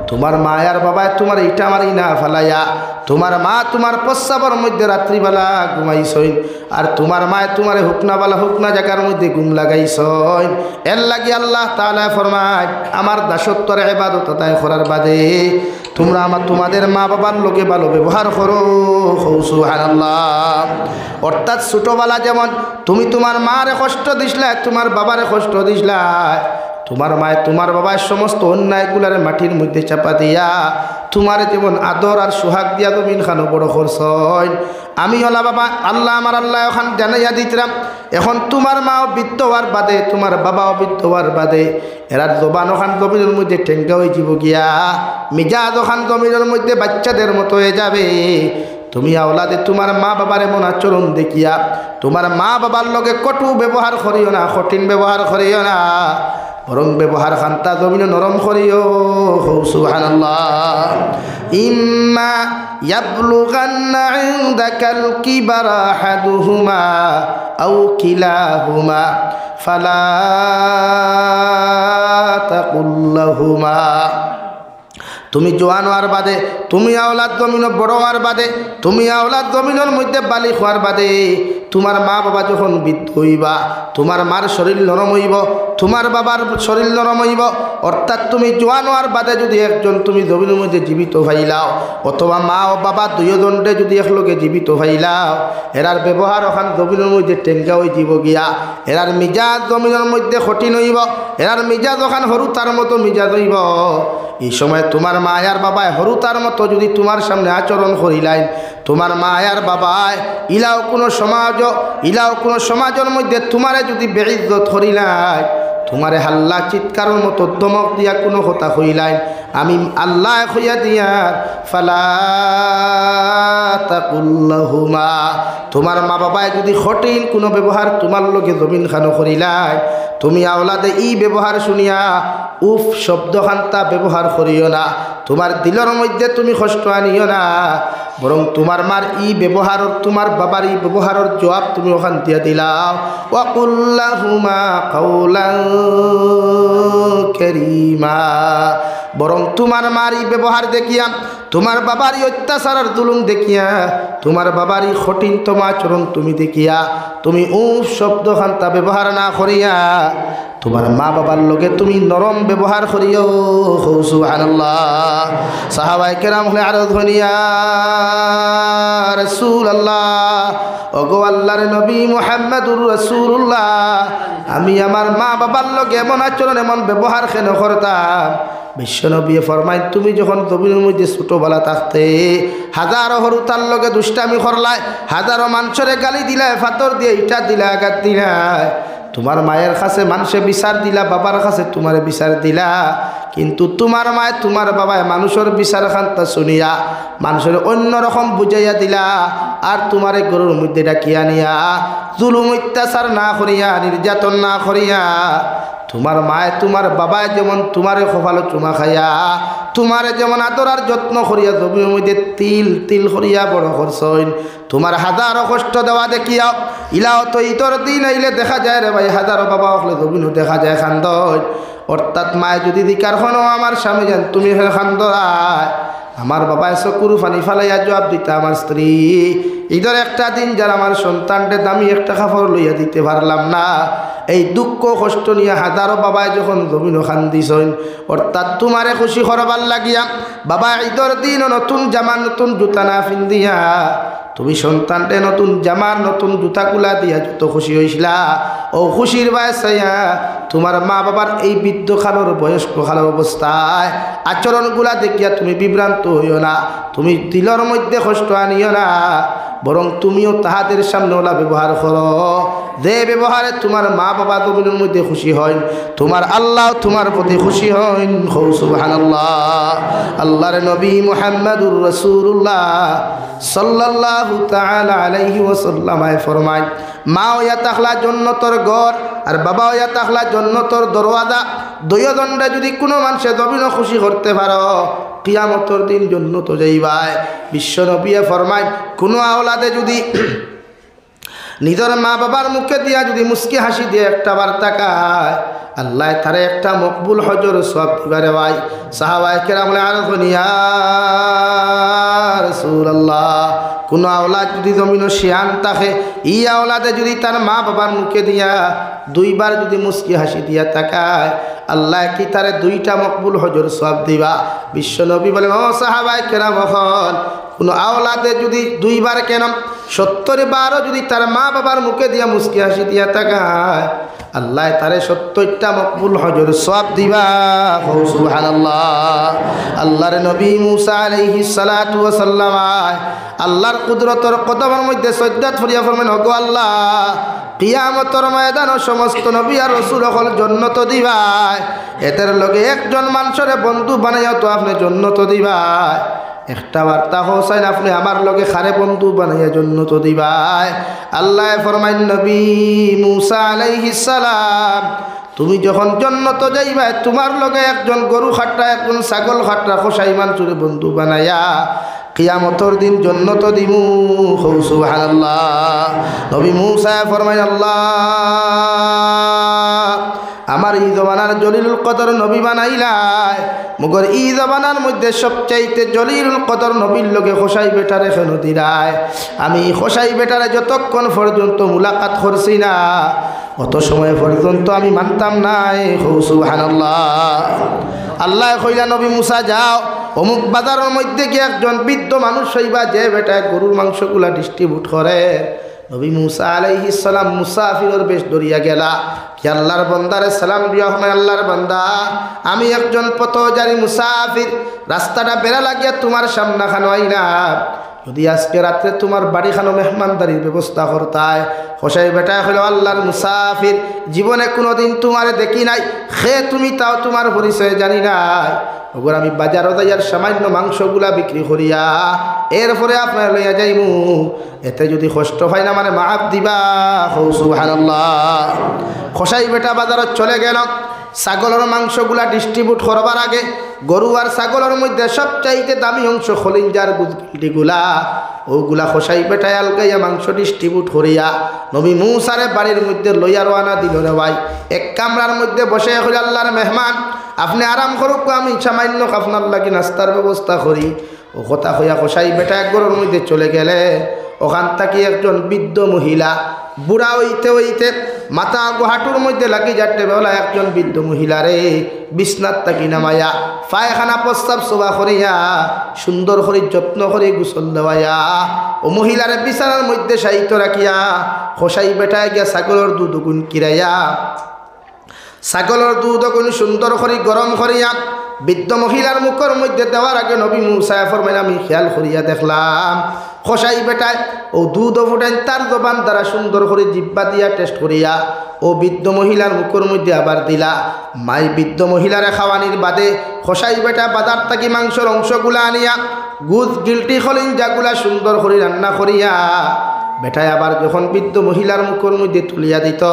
তোমার মায়ার বাবায় তোমার ইটা মারি না ফেলাইয়া তোমার মা তোমার প্রস্রাবের মধ্যে রাত্রিবেলা ঘুমাইছইন আর তোমার মায় তোমারে হুকনাবালা হুকনা জায়গার মধ্যে ঘুম লাগাইছইন এর লাগি আল্লাহ তাআলা ফরমায় আমার দাসত্বের ইবাদত আদায় করার বাদে তোমরা তোমাদের মা বাবার লোকে ভালো ব্যবহার করো সুবহানাল্লাহ অর্থাৎ ছোটবেলা যেমন তুমি তোমার মারে কষ্ট দিছলা তোমার বাবারে কষ্ট দিছলা তোমার মায় তোমার বাবার সমস্ত অন্যায়গুলারে মাটির মধ্যে চাপা দিয়া তোমার যেমন আদর আর সোহাগ দিয়া জমিন খানো বড় করছইন আমি হলা বাবা আল্লাহ আমার আল্লাহ এখন জানাইয়া দিতাম এখন তোমার মাও বৃদ্ধ হওয়ার বাদে তোমার বাবাও বৃদ্ধ হওয়ার বাদে এরা জবান ওখান জমিনের মধ্যে ঠেঙ্গা হয়ে যাব গিয়া মিজাজ ওখান জমিনের মধ্যে বাচ্চাদের মতো হয়ে যাবে তুমি আওলাদে তোমার মা বাবার এমন আচরণ দেখিয়া তোমার মা বাবার লগে কটু ব্যবহার করিও না কঠিন ব্যবহার করিও না বরং ব্যবহার খান্তা জমিনে নরম করিও সুবহানাল্লাহ ইম্মা ইয়াবলুগান্না ইনদাকাল কিবারা আহাদুহুমা আও কিলাহুমা ফালা তাকুল লাহুমা তুমি জোয়ান হওয়ার বাদে তুমি আওলাদ জমিন বড় হওয়ার বাদে তুমি আওলাদ জমিনের মধ্যে বালিক হওয়ার বাদে তোমার মা বাবা যখন বৃদ্ধ হইবা তোমার মার শরীর নরম হইব তোমার বাবার শরীর নরম হইব অর্থাৎ তুমি জোয়ান হওয়ার বাদে যদি একজন তুমি জমিনের মধ্যে জীবিত ভাইলাও অথবা মা ও বাবা দুইজনটে যদি একলগে জীবিত ভাইলাও এরার ব্যবহার ওখান জমিনের মধ্যে টেঙ্গা হয়ে যাব গিয়া এরার মিজাজ জমিনের মধ্যে কঠিন হইব এরার মিজাজ ওখান হরু তার মতো মিজাজ হইব এই সময় তোমার মা আর বাবায় হরু তার মতো যদি তোমার সামনে আচরণ করিলাই তোমার মা আর বাবায় ইলাও কোনো সমাজের মধ্যে তোমারে যদি বেইজ্জত করিলাই তোমারে হাল্লা চিৎকারের মতো দমক দিয়া কোনো কথা কইলাই আমি আল্লাহ কইয়া দিয়ার ফালা তাকুল লাহুমা তোমার মা বাবায় যদি কঠিন কোনো ব্যবহার তোমার লগে জমিন খানো করিলাই তুমি আওলাদে ই ব্যবহার শুনিয়া উফ শব্দ খান্তা ব্যবহার করিও না তোমার দিলের মধ্যে তুমি কষ্ট আনিও না, বরং তোমার মার ই ব্যবহার তোমার বাবার ই ব্যবহারের জবাব তুমি ওখান দিয়ে দিলাও। ওয়াকুল লাহুমা কাওলান কারীমা, বরং তোমার মার ই ব্যবহার দেখিয়া, তোমার বাবারই অত্যাচারের জুলুম দেখিয়া, তোমার বাবারই কঠিনতম আচরণ তুমি দেখিয়া তুমি শব্দ খান্তা ব্যবহার না করিয়া তোমার মা বাবার লগে তুমি নরম ব্যবহার করিও। সুবহানাল্লাহ। সাহাবায়ে কেরাম হলে আরো ধনিয়া রাসূলুল্লাহ, ওগো আল্লাহর নবী মুহাম্মদুর রাসূলুল্লাহ, আমি আমার মা বাবার লগে এমন আচরণ এমন ব্যবহার কেন করতাম? বিশ্বনবী ফরমায়, তুমি যখন জমিনের মধ্যে ছোটবেলা থাকতে হাজারো হরুতার লগে দুষ্টামি করলাই, হাজারো মানুষের গালি দিলাই, ফাতর দিয়ে ইটা দিলা, আঘাত দিলাই, তোমার মায়ের কাছে মানুষে বিচার দিলা, বাবার কাছে তোমার বিচার দিলা, কিন্তু তোমার মায় তোমার বাবায় মানুষের বিচার খান্তা শুনিয়া মানুষের অন্যরকম বুঝাইয়া দিলা, আর তোমারে গরুর মধ্যে ডাকিয়া নিয়া জুলুম অত্যাচার না করিয়া নির্যাতন না করিয়া তোমার মায় তোমার বাবায় যেমন তোমারে কপালে চুমা খাইয়া তোমারে যেমন আদর আর যত্ন করিয়া জমির মধ্যে তিল তিল করিয়া বড় করছইন, তোমার হাজারো কষ্ট দেওয়া দেখিয়া ইলাও তো ইতর দিন আইলে দেখা যায় রে ভাই, হাজারো বাবা হলে জমিনও দেখা যায় খান্দয়। অর্থাৎ মায় যদি দিকার হনো আমার স্বামী যান তুমি খান্দরায়, আমার বাবায় চকুর পানি ফালাইয়া জবাব দিতা, আমার স্ত্রী ঈদের একটা দিন যারা আমার সন্তানকে দামি একটা কাপড় লইয়া দিতে পারলাম না, এই দুঃখ কষ্ট নিয়ে হাজারো বাবায় যখন জমিন খান্দিছইন, অর্থাৎ তোমারে খুশি করবার লাগিয়া বাবা ঈদের দিন নতুন জামা নতুন জুতা না পিন্দিয়া তুমি সন্তানটে নতুন জামার নতুন জুতাগুলা দিয়া যত খুশি হয়েছিলা, ও খুশির বায়সাইয়া তোমার মা বাবার এই বৃদ্ধ খালোর বয়স্ক খালোর অবস্থায় আচরণগুলা দেখিয়া তুমি বিভ্রান্ত হইও না, তুমি দিলের মধ্যে কষ্ট আনিও না, বরং তুমিও তাহাদের সামনে ওলা ব্যবহার করো যে ব্যবহারে তোমার মা বাবা জমিনের মধ্যে খুশি হয়, তোমার আল্লাহ তোমার প্রতি খুশি হন। সুবহানাল্লাহ। আল্লাহর নবী মুহাম্মদুর রাসূলুল্লাহ সাল্লাল্লাহু তাআলা আলাইহি ওয়াসাল্লাম ফরমায়, মা হইয়া থাকলা জন্নতর ঘর আর বাবা হইয়া থাকলা জন্নতর দরওয়াজা, দুইজনটা যদি কোনো মানুষে জমিন খুশি করতে পারো কিয়ামতের দিন জন্নত যাইবাই। বিশ্ব নবী ফরমায়, কোনো আওলাদে যদি নিজের মা বাবার মুখে দিয়া যদি মুস্কি হাসি দিয়ে একটা বার তাকায়, আল্লাহ তারে একটা মকবুল হজর সব দিবারে ভাই। সাহাবায়ে কেরাম আর ইয়া রাসূলুল্লাহ, কোন আওলাদ যদি জমিন শিয়ান থাকে, ই আওলাদে যদি তার মা বাবার মুখে দিয়া দুইবার যদি মুস্কি হাসি দিয়া তাকায়, আল্লাহ কি তারে দুইটা মকবুল হজর সব দিবা। বিশ্ব নবী বলেন, ও সাহাবায়ে কেরাম, কোনো আওলাদে যদি দুইবার কেন 70 বারও যদি তার মা বাবার মুখে দিয়া মুস্কি হাসি দিয়া তাকায়, আল্লাহ তারে 70টা মকবুল হজর সব দিবা। সুবহানাল্লাহ। আল্লাহর নবী মুসা আলাইহিস সালাতু ওয়াস সালাম আল্লাহর কুদরতের কদমের মধ্যে সজদা ফরিয়া ফরমান, ওগো আল্লাহ, কিয়ামতের ময়দানে সমস্ত নবী আর রাসূল হল জান্নাত দিবাই, এদের লগে একজন মানুষের বন্ধু বানাইয়া তো আপনি জান্নাত দিবাই, একটা বার্তা হোসাইন আপনি আমার লগে খারে বন্ধু বানাইয়া জান্নাত দিবাই। আল্লাহ ফরমাইন, নবী মুসা আলাইহিস সালাম, তুমি যখন জান্নাত যাইবা তোমার লগে একজন গরু খাট্টা একজন ছাগল খাট্টা হোসাই মানুষের বন্ধু বানাইয়া কিয়ামতের দিন জান্নাত দিমু। সুবহানাল্লাহ। নবী মুসা ফরমাইন, আল্লাহ আমার এই জমানার জলিলুল কদর নবী বানাইলাই, মগর এই জমানার মধ্যে সবচাইতে জলিলুল কদর নবীর লগে হোসাই বেটারে কেন দিলাই? আমি হোসাই বেটারে যতক্ষণ পর্যন্ত মুলাকাত করছি না অত সময় পর্যন্ত আমি মানতাম নাই। সুবহানাল্লাহ। আল্লাহ কইলা, নবী মুসা যাও, অমুক বাজারের মধ্যে গিয়ে একজন বৃদ্ধ মানুষ হইবা যে বেটায় গরুর মাংসগুলা ডিস্ট্রিবিউট করে। নবী মুসা আলাইহিস সালাম মুসাফিরের বেশ ধরিয়া গেলা, কি আল্লাহর বান্দারে সালাম দিয়া, আল্লাহর বান্দা, আমি একজন পথচারী মুসাফির, রাস্তাটা বেড়া লাগিয়া তোমার সামনা খানো আইনা, যদি আজকে রাত্রে তোমার বাড়ি খানো মেহমানদারির ব্যবস্থা করতায়। হোসাই বেটায় হলো, আল্লাহর মুসাফির, জীবনে কোনোদিন তোমারে দেখি নাই, খে তুমি তাও তোমার পরিচয় জানি নাই, ওগুলো আমি বাজারও যাইয়ার সামান্য মাংসগুলা বিক্রি করিয়া এরপরে আপনার লইয়া যাইমু, এতে যদি কষ্ট হয় না মানে মাফ দিবা। সুবহানাল্লাহ। খোসাই বেটা বাজারত চলে গেল, ছাগলের মাংসগুলা ডিস্ট্রিবিউট করবার আগে গরু আর ছাগলের মধ্যে সবচাইতে দামি অংশ খলিঞ্জার গুলা ওগুলা খসাই পেটায় আলগাইয়া মাংস ডিস্ট্রিবিউট করিয়া নবী মূসারে বাড়ির মধ্যে লইয়া রওনা দিল রে ভাই। এক কামরার মধ্যে বসে হইল আল্লাহর মেহমান, আপনি আরাম করুক, আমি সামান্য আপনার লাগি নাস্তার ব্যবস্থা করি। ও কথা হইয়া খসাই বেটা এক ঘরের মধ্যে চলে গেলে ওখান থেকে একজন বৃদ্ধ মহিলা বুড়া হইতে হইতে মাথা হাঁটুর মধ্যে লাগি যাতে বেলা একজন বৃদ্ধ মহিলারে বিছনাত থাকি নামাইয়া পায়খানা প্রস্তাব শোভা করিয়া সুন্দর করে যত্ন করে গোসল দেওয়াইয়া ও মহিলারে বিছানার মধ্যে সাহিত্য রাখিয়া খসাই বেটায় গিয়া ছাগলের দুধ গুণ কিরাইয়া ছাগলের দুধ গুণ সুন্দর করে গরম করিয়া বৃদ্ধ মহিলার মুখের মধ্যে দেওয়ার আগে নবী মূসা ফরমাইন আমি খেয়াল করিয়া দেখলাম খসাই বেটায় ও দুধ ফুটাই তার জবান দ্বারা সুন্দর করে জিব্বা দিয়া টেস্ট করিয়া ও বৃদ্ধ মহিলার মুখের মধ্যে আবার দিলা। মাই বৃদ্ধ মহিলারে খাওয়ানির বাদে খসাই বেটা বাজার থাকি মাংসর অংশগুলা আনিয়া গুদ গিলটি খলিঞ্জাগুলা সুন্দর করে রান্না করিয়া বেটায় আবার যখন বৃদ্ধ মহিলার মুখের মধ্যে তুলিয়া দিত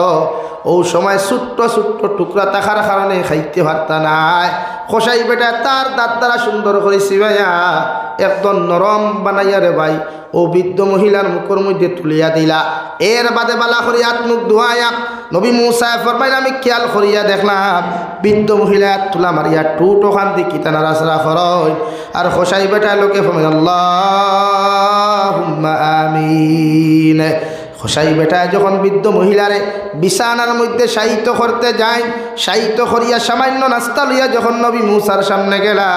ও সময় ছোট্ট ছোট্ট টুকরা থাকার কারণে খাইতে পারতা নাই। খসাই বেটা তার দাঁত দ্বারা সুন্দর করে চিবাইয়া একদম নরম বানাইয়া রে ভাই ও বৃদ্ধ মহিলার মুখের মধ্যে তুলিয়া দিলা। এর বাদে বালা করিয়া মুখ ধোয়াইয়া নবী মূসা ফরমাইন আমি খেয়াল করিয়া দেখলাম বৃদ্ধ মহিলা তুলা মারিয়া টুট ওখান দিকে তা নাড়াচাড়া করয় আর খসাই বেটা লোকে ফরমাইন আল্লাহুম্মা আমিন। খসাই বেটায় যখন বৃদ্ধ মহিলারে বিছানার মধ্যে সাহিত্য করতে যায়, সাহিত্য করিয়া সামান্য নাস্তা লইয়া যখন নবী মূসার সামনে গেলা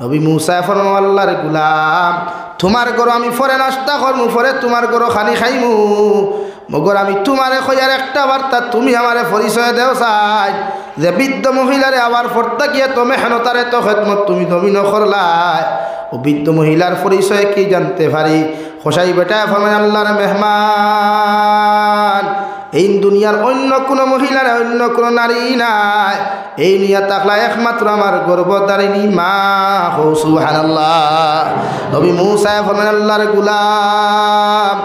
নবী মূসা ফরমাইন আল্লাহর গোলাম তোমার ঘর আমি ফরে নাস্তা করমু ফরে তোমার ঘর খানি খাইমু মগর আমি তোমারে কইয়ার একটা বার্তা তুমি আমারে পরিচয় দেও চাই যে বৃদ্ধ মহিলারে আবার ফরতা গিয়ে তো মেহনতারে তো খেদমত তুমি নকরলাই। ও বৃদ্ধ মহিলার পরিচয় কি জানতে পারি? খসাই বেটা ফরমাইন আল্লাহর মেহমান এই দুনিয়ার অন্য কোনো মহিলার অন্য কোনো নারী নাই, এই নিয়া তাকলা একমাত্র আমার গর্ভধারিণী মা হো সুবহানাল্লাহ। নবী মূসা ফরমাইন আল্লাহর গোলাম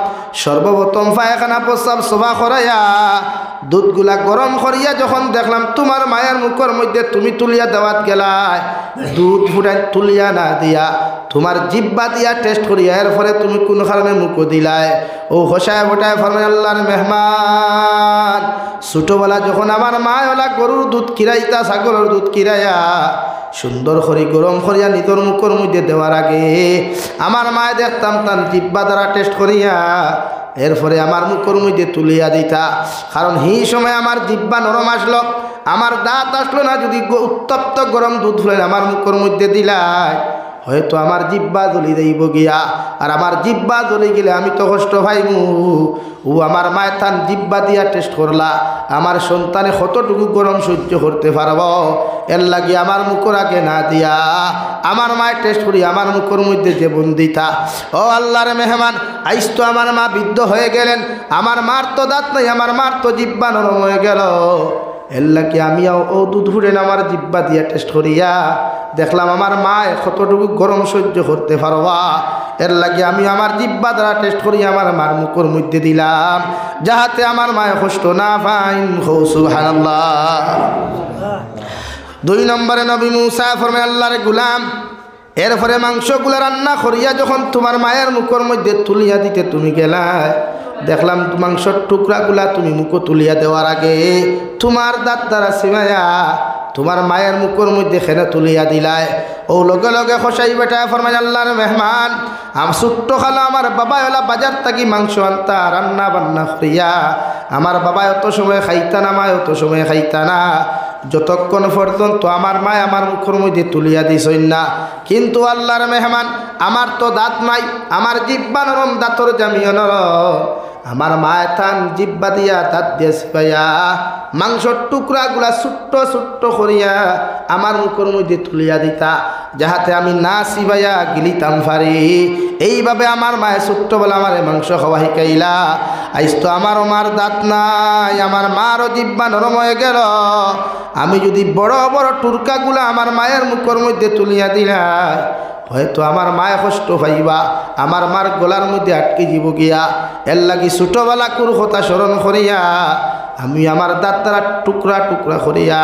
সর্বপ্রথম পায়খানা প্রস্রাব শোভা করাইয়া দুধগুলা গরম করিয়া যখন দেখলাম তোমার মায়ের মুখের মধ্যে তুমি তুলিয়া দেওয়াত গেলায় দুধ ফুটাই তুলিয়া না দিয়া তোমার জিব্বা দিয়া টেস্ট করিয়া এর ফলে তুমি কোন কারণে মুখ দিলায়। ও হোসায় ভোটায় ফরমাইন আল্লাহর মেহমান ছোটবেলা যখন আমার মা ওলা গরুর দুধ কিরাইতা ছাগলের দুধ কিরাইয়া সুন্দর করে গরম করিয়া নিজের মুখের মধ্যে দেওয়ার আগে আমার মায়ে দেখতাম তার জিব্বা দ্বারা টেস্ট করিয়া এরপরে আমার মুখের মধ্যে তুলিয়া দিতা, কারণ এই সময় আমার জিব্বা নরম আসলো, আমার দাঁত আসলো না। যদি উত্তপ্ত গরম দুধ ফুলে আমার মুখের মধ্যে দিলাই হয়তো আমার জিব্বা জ্বলি যাইব গিয়া, আর আমার জিব্বা জ্বলি গেলে আমি তো কষ্ট পাইমু। ও আমার মায় তান জিব্বা দিয়া টেস্ট করলা আমার সন্তানে কতটুকু গরম সহ্য করতে পারব, এর লাগি আমার মুখের আগে না দিয়া আমার মায় টেস্ট করি আমার মুখের মধ্যে জীবন দিতা। ও আল্লাহর মেহমান আইস তো আমার মা বৃদ্ধ হয়ে গেলেন, আমার মার তো দাঁত নাই, আমার মার তো জিব্বা নরম হয়ে গেল, এর লাগি আমি ও দুধ ফুটেন আমার জিব্বা দিয়া টেস্ট করিয়া দেখলাম আমার মা কতটুকু গরম সহ্য করতে পারবা, এর লাগে আমি আমার জিব্বা দ্বারা টেস্ট করি আমার মার মুখের মধ্যে দিলাম যাহাতে আমার মায়ে কষ্ট না পাইন। সুবহানাল্লাহ। 2 নম্বরে নবী মূসা ফরমায় আল্লাহর গোলাম এরপরে মাংসগুলা রান্না করিয়া যখন তোমার মায়ের মুখের মধ্যে তুলিয়া দিতে তুমি গেলা দেখলাম মাংসর টুকরাগুলা তুমি মুখে তুলিয়া দেওয়ার আগে তোমার দাঁত দ্বারা সিমাইয়া তোমার মায়ের মুখের মধ্যে খেনে তুলিয়া দিলায়। ও লগে লগে খসাই বেটা ফরমায় আল্লাহর মেহমান আমার ছোট্ট খালা আমার বাবা ওলা বাজার থাকি মাংস আনতা রান্না বান্না করিয়া আমার বাবা অত সময় খাইতা না মায় অত সময় খাইতা না, যতক্ষণ পর্যন্ত আমার মায় আমার মুখের মধ্যে তুলিয়া দিছই না। কিন্তু আল্লাহর মেহমান আমার তো দাঁত নাই, আমার জিব্বা নরম দাঁতর জামিও নরম, আমার মায় থান জিব্বা দিয়া দাঁত দিয়ে সিপাইয়া মাংসর টুকরাগুলা ছোট্ট ছোট্ট করিয়া আমার মুখের মধ্যে তুলিয়া দিতা যাহাতে আমি না সিবাইয়া গিলিতাম পারি। এইভাবে আমার মায়ে ছোট্টবেলা আমার মাংস খাওয়া শিকাইলা। আইস তো আমারও মার দাঁত নাই, আমার মারও জিব্বা নরম হয়ে গেল, আমি যদি বড় বড় টুরকাগুলা আমার মায়ের মুখের মধ্যে তুলিয়া দিলাই হয়তো আমার মায়ে কষ্ট পাইবা, আমার মার গলার মধ্যে আটকে যাব গিয়া। এর লাগি ছোটবেলা কুর কথা স্মরণ করিয়া আমি আমার দাঁত দ্বারা টুকরা টুকরা করিয়া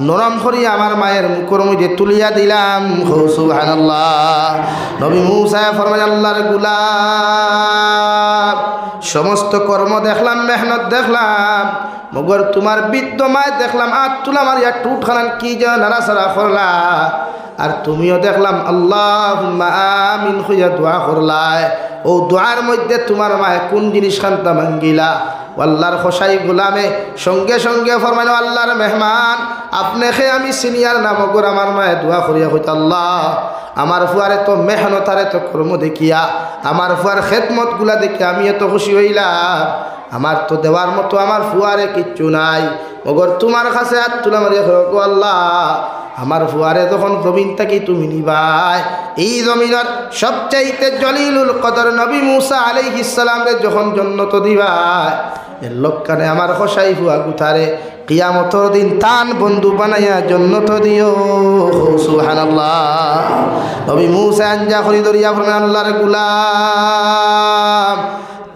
নরম করিয়া আমার মায়ের মুখের মধ্যে তুলিয়া দিলাম। সুবহানাল্লাহ। নবী মূসা ফরমান আল্লাহর গোলাম সমস্ত কর্ম দেখলাম, মেহনত দেখলাম, মগর তোমার বৃদ্ধ মায় দেখলাম আর তুলা মারিয়া টুট খানান কি যেন নাড়াচাড়া করলা, আর তুমিও দেখলাম আল্লাহুম্মা আমিন হইয়া দোয়া করলাই। ও দোয়ার মধ্যে তোমার মায়ে কোন জিনিস খান্তা মাঙ্গিলা? আল্লাহর খোসাই গোলামে সঙ্গে সঙ্গে ফরমাইল আল্লাহর মেহমান আপনি খে আমি সিনিয়র নামকর আমার মায়ে দোয়া করিয়া হইত আল্লাহ আমার ফুয়ারে তো মেহনতারে তো কর্ম দেখিয়া আমার ফুয়ার খেদমত গুলা দেখে আমি এত খুশি হইলাম। আমার তো দেওয়ার মতো আমার ফুয়ারে কিচ্ছু নাই, মগর তোমার কাছে হাত তুলা মারিয়া গো আল্লাহ আমার ফুয়ারে যখন জমিন থাকি তুমি নিবাই, এই জমিনের সবচাইতে জলিলুল কদর নবী মূসা আলাইহিস সালাম রে যখন জান্নাত দিবাই, এর লোকখানে আমার খোসাই ফুয়া গুথারে কিয়ামতের দিন তান বন্ধু বানাইয়া জান্নাত দিও। সুবহানাল্লাহ। নবী মূসা আঞ্জা করি দরিয়া ফরমান আল্লাহর গোলাম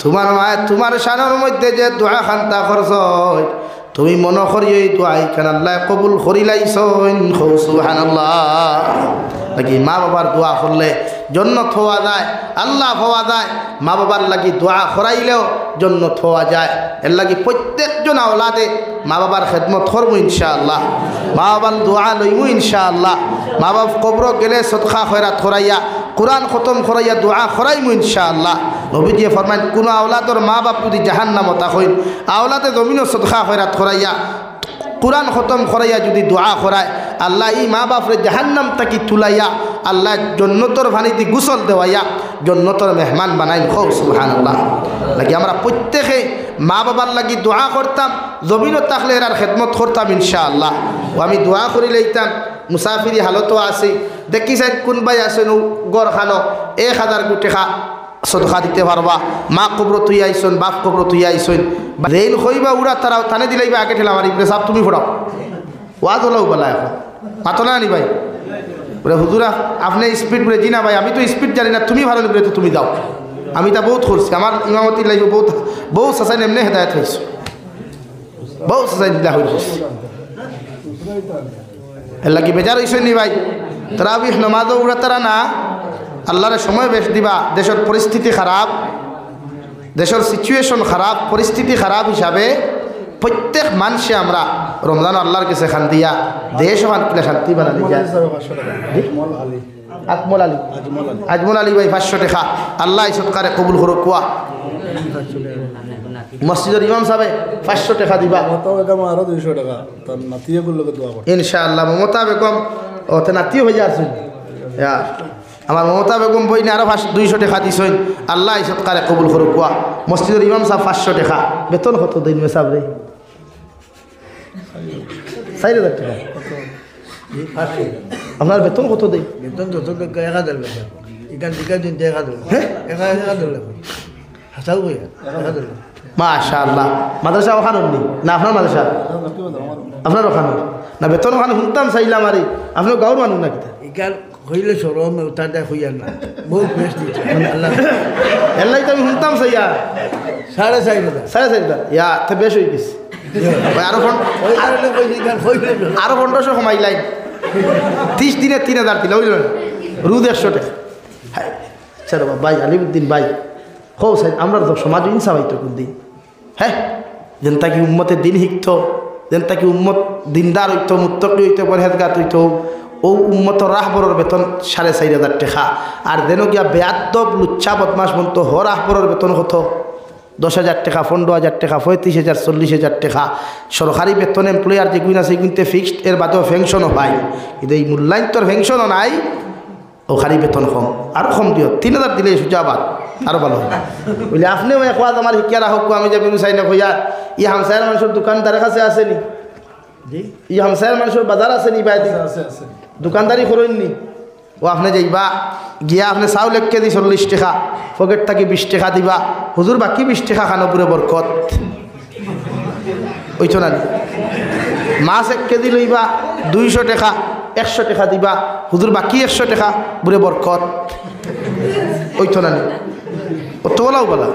তোমার মায়ে তোমার শানের মধ্যে যে দোয়া খান্তা করছ তুমি মনে করি এই দোয়া এইখান আল্লাহ কবুল করি লাইছেন। সুবহানাল্লাহ। নাকি মা বাবার দোয়া করলে জান্নাত হওয়া যায়, আল্লাহ হওয়া যায়, মা বাবার লাগি দোয়া করাইলেও জান্নাত হওয়া যায়। এর লাগি প্রত্যেকজন আওলাদে মা বাবার খেদমত করবো ইনশাআল্লাহ, মা বাবার দোয়া লইমু ইনশাআল্লাহ, মা বাপ কবর গেলে সদকা খয়রাত করাইয়া কোরআন খতম করাইয়া দোয়া করাইমু ইনশাআল্লাহ। নবীজি ফরমান কোন আওলাদর মা বাপ যদি জাহান্নামত হইন আওলাদে জমিনও সদকা খয়রাত করাইয়া কোরআন খতম করাইয়া যদি দোয়া করায় আল্লাহ এই মা বাপরে জাহান্নাম তাকি তুলাইয়া আল্লাহ জান্নাতের পানিতে গোসল দেওয়াইয়া জান্নাতের মেহমান বানাইন। সুবহানাল্লাহ। লাগি আমরা প্রত্যেকে মা বাবার লাগি দোয়া করতাম, জমিনও থাকলে এর খেদমত করতাম ইনশাআল্লাহ। ও আমি দোয়া করি লইতাম মুসাফিরি হালতও আছে, দেখি চাই কোনবাই আছেন গড় খানো 1000 টাকা সদকা দিতে পারবা, মা কবর তুই আইসন, বাপ কবর তুই আইসন, রেল হইবা উড়া তারাও থানে দিলাইবা আগে ঠেলা মারি সাপ তুমি ফোড়াও ওয়াজ হলাও বলা এখন মাতো না নি ভাই বলে হুজুরা আপনি স্পিড বলে জি না ভাই আমি তো স্পিড জানি না, তুমি ভালো বলে তো তুমি দাও। আমি তা বহুত করছি, আমার ইমামতি লাগবে বহুত সাসাইন এমনি হেদায়ত হয়েছে, বহুত সাসাইন দিলা হয়ে গেছে। এর লাগি বেজার হয়েছে নি ভাই তারাবিহ নমাজও উড়া তারা না, আল্লাহরে সময় বেশ দিবা। দেশের পরিস্থিতি খারাপ, দেশের সিচুয়েশন খারাপ, পরিস্থিতি খারাপ হিসাবে প্রত্যেক মানুষে আমরা রমজান আল্লাহর কাছে খান দিয়া দেশ শান্তি শান্তি বানালি যায়। আজমল আলী ভাই 500 টাকা আল্লাহ সৎকারে কবুল করো কোয়া। মসজিদের ইমাম সাহেব 500 টাকা দিবা, আরো 200 টাকা ইনশাআল্লাহ। মমতা বেগম ওতে নাতিও হয়ে যাচ্ছে, আমার মমতা বেগম বই নিয়ে আরো 200 টাকা দিছেন, আল্লাহ সৎকারে কবুল করো কোয়া। মসজিদের ইমাম সাহেব 500 টাকা, বেতন কত দিন মেসাব রে? 4000 টাকা। আপনার বেতন কত দেয়? বেতন যত 1000 বেতন এখান থেকে দিন 1000 হাসাও কইয়া 1000। মাশাআল্লাহ। মাদ্রাসা ওখানে নি না আপনার মাদ্রাসা? আপনার ওখানে না বেতন ওখানে শুনতাম চাইলাম আরে আপনার গাঁর মানুষ নাকি? এখান হইলে সরম ওটার দেখ হইয়া না বহুত বেশ দিচ্ছে আল্লাহ এলাই তো আমি শুনতাম চাইয়া 4,500 ইয়া তো বেশ হয়ে গেছে। আরো 1500 কমাইলাই 30 দিনে 3000 দিলা বুঝলেন, রুদ 100 টাকা। হ্যাঁ স্যার ভাই আলিমুদ্দিন ভাই হো সাইড আমরা তো সমাজ ইনসাফ হইতো কোন দিন, হ্যাঁ যেন তাকে উম্মতের দিন শিখত, যেন তাকে উম্মত দিনদার হইতো, মুত্তকি হইতো, পরহেজগার হইতো। ও উম্মত রাহবরের বেতন 4,500 টাকা, আর যেন গিয়া বেয়াদব লুচ্ছা বদমাস বলতো হ রাহবরের বেতন কত 10,000 টাকা, 15,000 টাকা, 35,000, 40,000 টাকা। সরকারি বেতন এমপ্লয়ার যেগুলো আছে কিন্তু ফিক্সড, এর বাদেও পেনশনও পাই, কিন্তু এই মূল্যায়ন তোর পেনশনও নাই, ওখানে বেতন কম, আরও কম দিও 3,000 দিলে সুজাবাদ আরও ভালো হয়। বলে আপনিও এক ওয়াজ আমার শিক্ষা রাখক, আমি যাবি চাই না ভইয়া ই হামসায়ের মানুষের দোকানদারের কাছে আসেনি, ই হামসায়ের মানুষের বাজার আসেনি বাইরে দোকানদারি করেননি, ও আপনি যাইবা গিয়া আপনি চাউল 1 কেজি 40 টাকা, পকেট থাকি 20 টাকা দিবা, হুজুর বাকি 20 টাকা খানো পুরে বরকত ওইছ না। মাছ 1 কেজি লইবা 200 টাকা, 100 টাকা দিবা, হুজুর বাকি 100 টাকা পুরে বরকত ওইছ না। অত বলাও বলা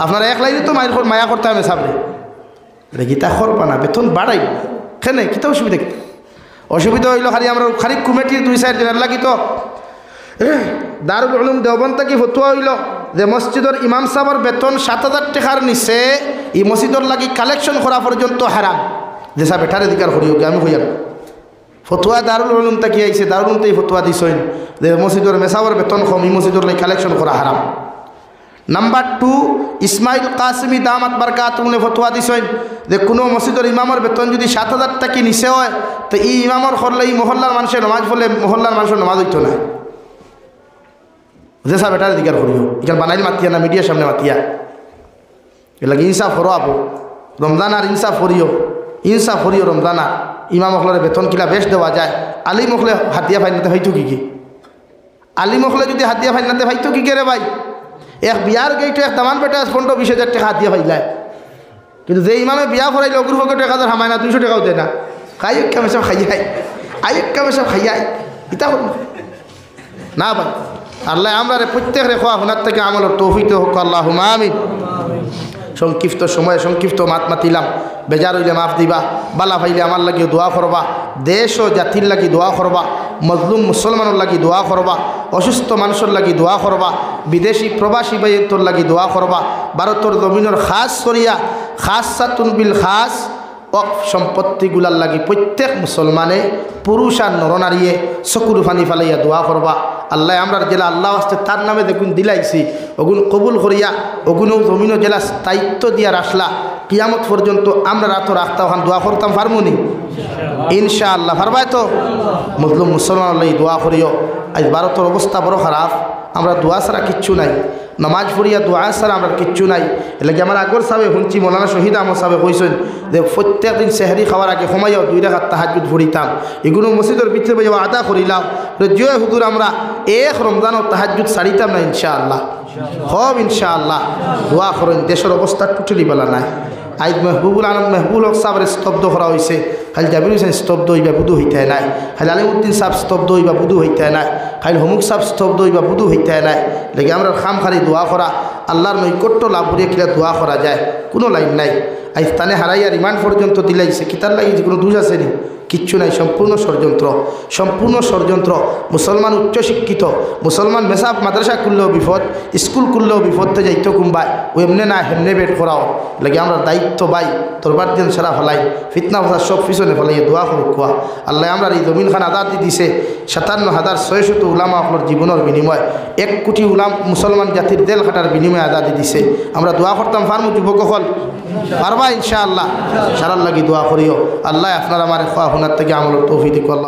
আপনার এক লাইনে তো মায়া করতে হবে সামনে, গীতা করবা না, বেতন বাড়াই কেন, কিতা অসুবিধা কি? অসুবিধা হইল খালি আমরা খালি কমিটির 2-4 জনের লাগি তো দারুল উলুম দেওবন্দ থেকে ফতুয়া হইল যে মসজিদের ইমাম সাহেবের বেতন 7,000 টাকার নিচে এই মসজিদের লাগি কালেকশন করা পর্যন্ত হারাম। যে সাহেব এটার অধিকার করিও কি আমি হইয়াম ফতুয়া দারুল উলুম থেকে আইসে, দারুল উলুম থেকে ফতুয়া দিছেন যে মসজিদের মেসাবের বেতন কম, এই মসজিদের লাগি কালেকশন করা হারাম। নাম্বার 2 ইসমাইল কাসিমি দামাত বারকাতুহুল্লাহ ফতোয়া দিছেন যে কোনো মসজিদের ইমামের বেতন যদি 7,000 টাকা নিচে হয় তো এই ইমামর করলে এই মহল্লার মানুষের নামাজ পড়লে মহল্লার মানুষের নামাজ হইতো না। যে সাহেব এটার অধিকার করিও, এখানে বানাইল মাতিয়া না মিডিয়ার সামনে মাতিয়া, এলাকি ইনসাফ করো আপু, রমজান আর ইনসাফ করিও রমজান আর ইমাম মহলের বেতন কিলা বেশ দেওয়া যায়। আলী মহলে হাতিয়া ফাইনাতে হয়তো কি আলী মহলে যদি হাতিয়া ফাইনাতে হয়তো কি রে ভাই, এক বিয়ার গেইটে এক দামান বেটা 15-20 হাজার টাকা হাতিয়া ফাইলায়, কিন্তু যে ইমামে বিয়া ফরাইলে অগ্রহ 1,000 হামায় না, 200 টাকাও দেয় না, কাইকা মেসব খাইয়াই আইকা মেসব খাইয়াই ইতা হল না ভাই। আল্লাহ আমরা প্রত্যেক রেখা হুনার থেকে আমলের তৌফিক হোক আল্লাহুম্মা আমিন। সংক্ষিপ্ত সময়ে সংক্ষিপ্ত মাত মাতিলাম, বেজার হইলে মাফ দিবা, বালা ভাইলে আমার লাগি দোয়া করবা, দেশ ও জাতির লাগি দোয়া করবা, মজলুম মুসলমানের লাগি দোয়া করবা, অসুস্থ মানুষের লাগি দোয়া করবা, বিদেশি প্রবাসী ভাইয়ের লাগি দোয়া করবা, ভারতের জমিনের খাস করিয়া খাসাতুন বিল খাস সম্পত্তিগুলার লাগি প্রত্যেক মুসলমানে পুরুষ আর নরনারীয়ে চকুর ফানি ফালাইয়া দোয়া করবা। আল্লাহ আমরা জেলা আল্লাহ আসতে তার নামে দেখুন দিলাইছি, ওগুন কবুল করিয়া ওগুনও জমিন জেলা স্থায়িত্ব দিয়া রাখলা কিয়ামত পর্যন্ত আমরা রাত রাখতা ওখান দোয়া করতাম পারমুনি ইনশাআল্লাহ, পারবাই তো? মুসলিম মুসলমান লাই দোয়া করিও। আজ ভারতের অবস্থা বড় খারাপ, আমরা দোয়া ছাড়া কিচ্ছু নাই, নামাজ পড়িয়া দোয়া ছাড়া আমরা কিচ্ছু নাই। এলাকি আমার আগর সাহেব শুনছি মৌলানা শহীদ আহমদ সাহেব কইছেন যে প্রত্যেক দিন সেহরি খাওয়ার আগে সময়ও 2 রাকাত তাহাজ্জুদ পড়িতাম, এগুলো মসজিদের ভিতরে বইয়া আদা করিলাম, জয় হুজুর আমরা এক রমজানও তাহাজ্জুদ ছাড়িতাম না ইনশাআল্লাহ, হব ইনশাআল্লাহ। দোয়া করেন, দেশের অবস্থা টুটলি বেলা নাই। আজ মেহবুবুল আলম মেহবুল হক সাহেবের স্তব্ধ করা হয়েছে, খালি জাবির হোসেন স্তব্ধ হইবা বুধু হইতে নাই, খালি আলিমউদ্দিন সাহেব স্তব্ধ হইবা বুধু হইতে নাই, খালি হমুক সাহেব স্তব্ধ হইবা বুধু হইতে নাই। লেগে আমরা খাম খালি দোয়া করা, আল্লাহর নৈকট্য লাভ করিয়া কিনা দোয়া করা যায়, কোনো লাইন নাই। আজ স্থানে হারাইয়া রিমান্ড পর্যন্ত দিলাইছে, কিতার লাগি যে কোনো দুজ আছে নি? কিচ্ছু নাই, সম্পূর্ণ ষড়যন্ত্র, সম্পূর্ণ ষড়যন্ত্র। মুসলমান উচ্চশিক্ষিত, মুসলমান মেসাব মাদ্রাসা করলেও বিপদ, স্কুল করলেও বিপদতে যাইতো কুম্বাই, ও এমনি না হেমনে বেট করাও লাগে আমরা দায়িত্ব বাই তোরবার দিন সেরা ফেলাই, ফিতনা ফসাদ সব পিছনে ফেলাইয়ে দোয়া করুক কোয়া। আল্লাহ আমরা এই জমিন খান আদাতি দিছে 57,600 উলামা আপনার জীবনের বিনিময়, 1 কোটি মুসলমান জাতির দেল খাটার বিনিময়ে আদাতি দিছে। আমরা দোয়া করতাম ফার্মু যুবক হল পারবা ইনশাআল্লাহ, সারার লাগি দোয়া করিও। আল্লাহ আপনার আমার খোয়া হুনার থেকে আমলের তৌফিক দিক।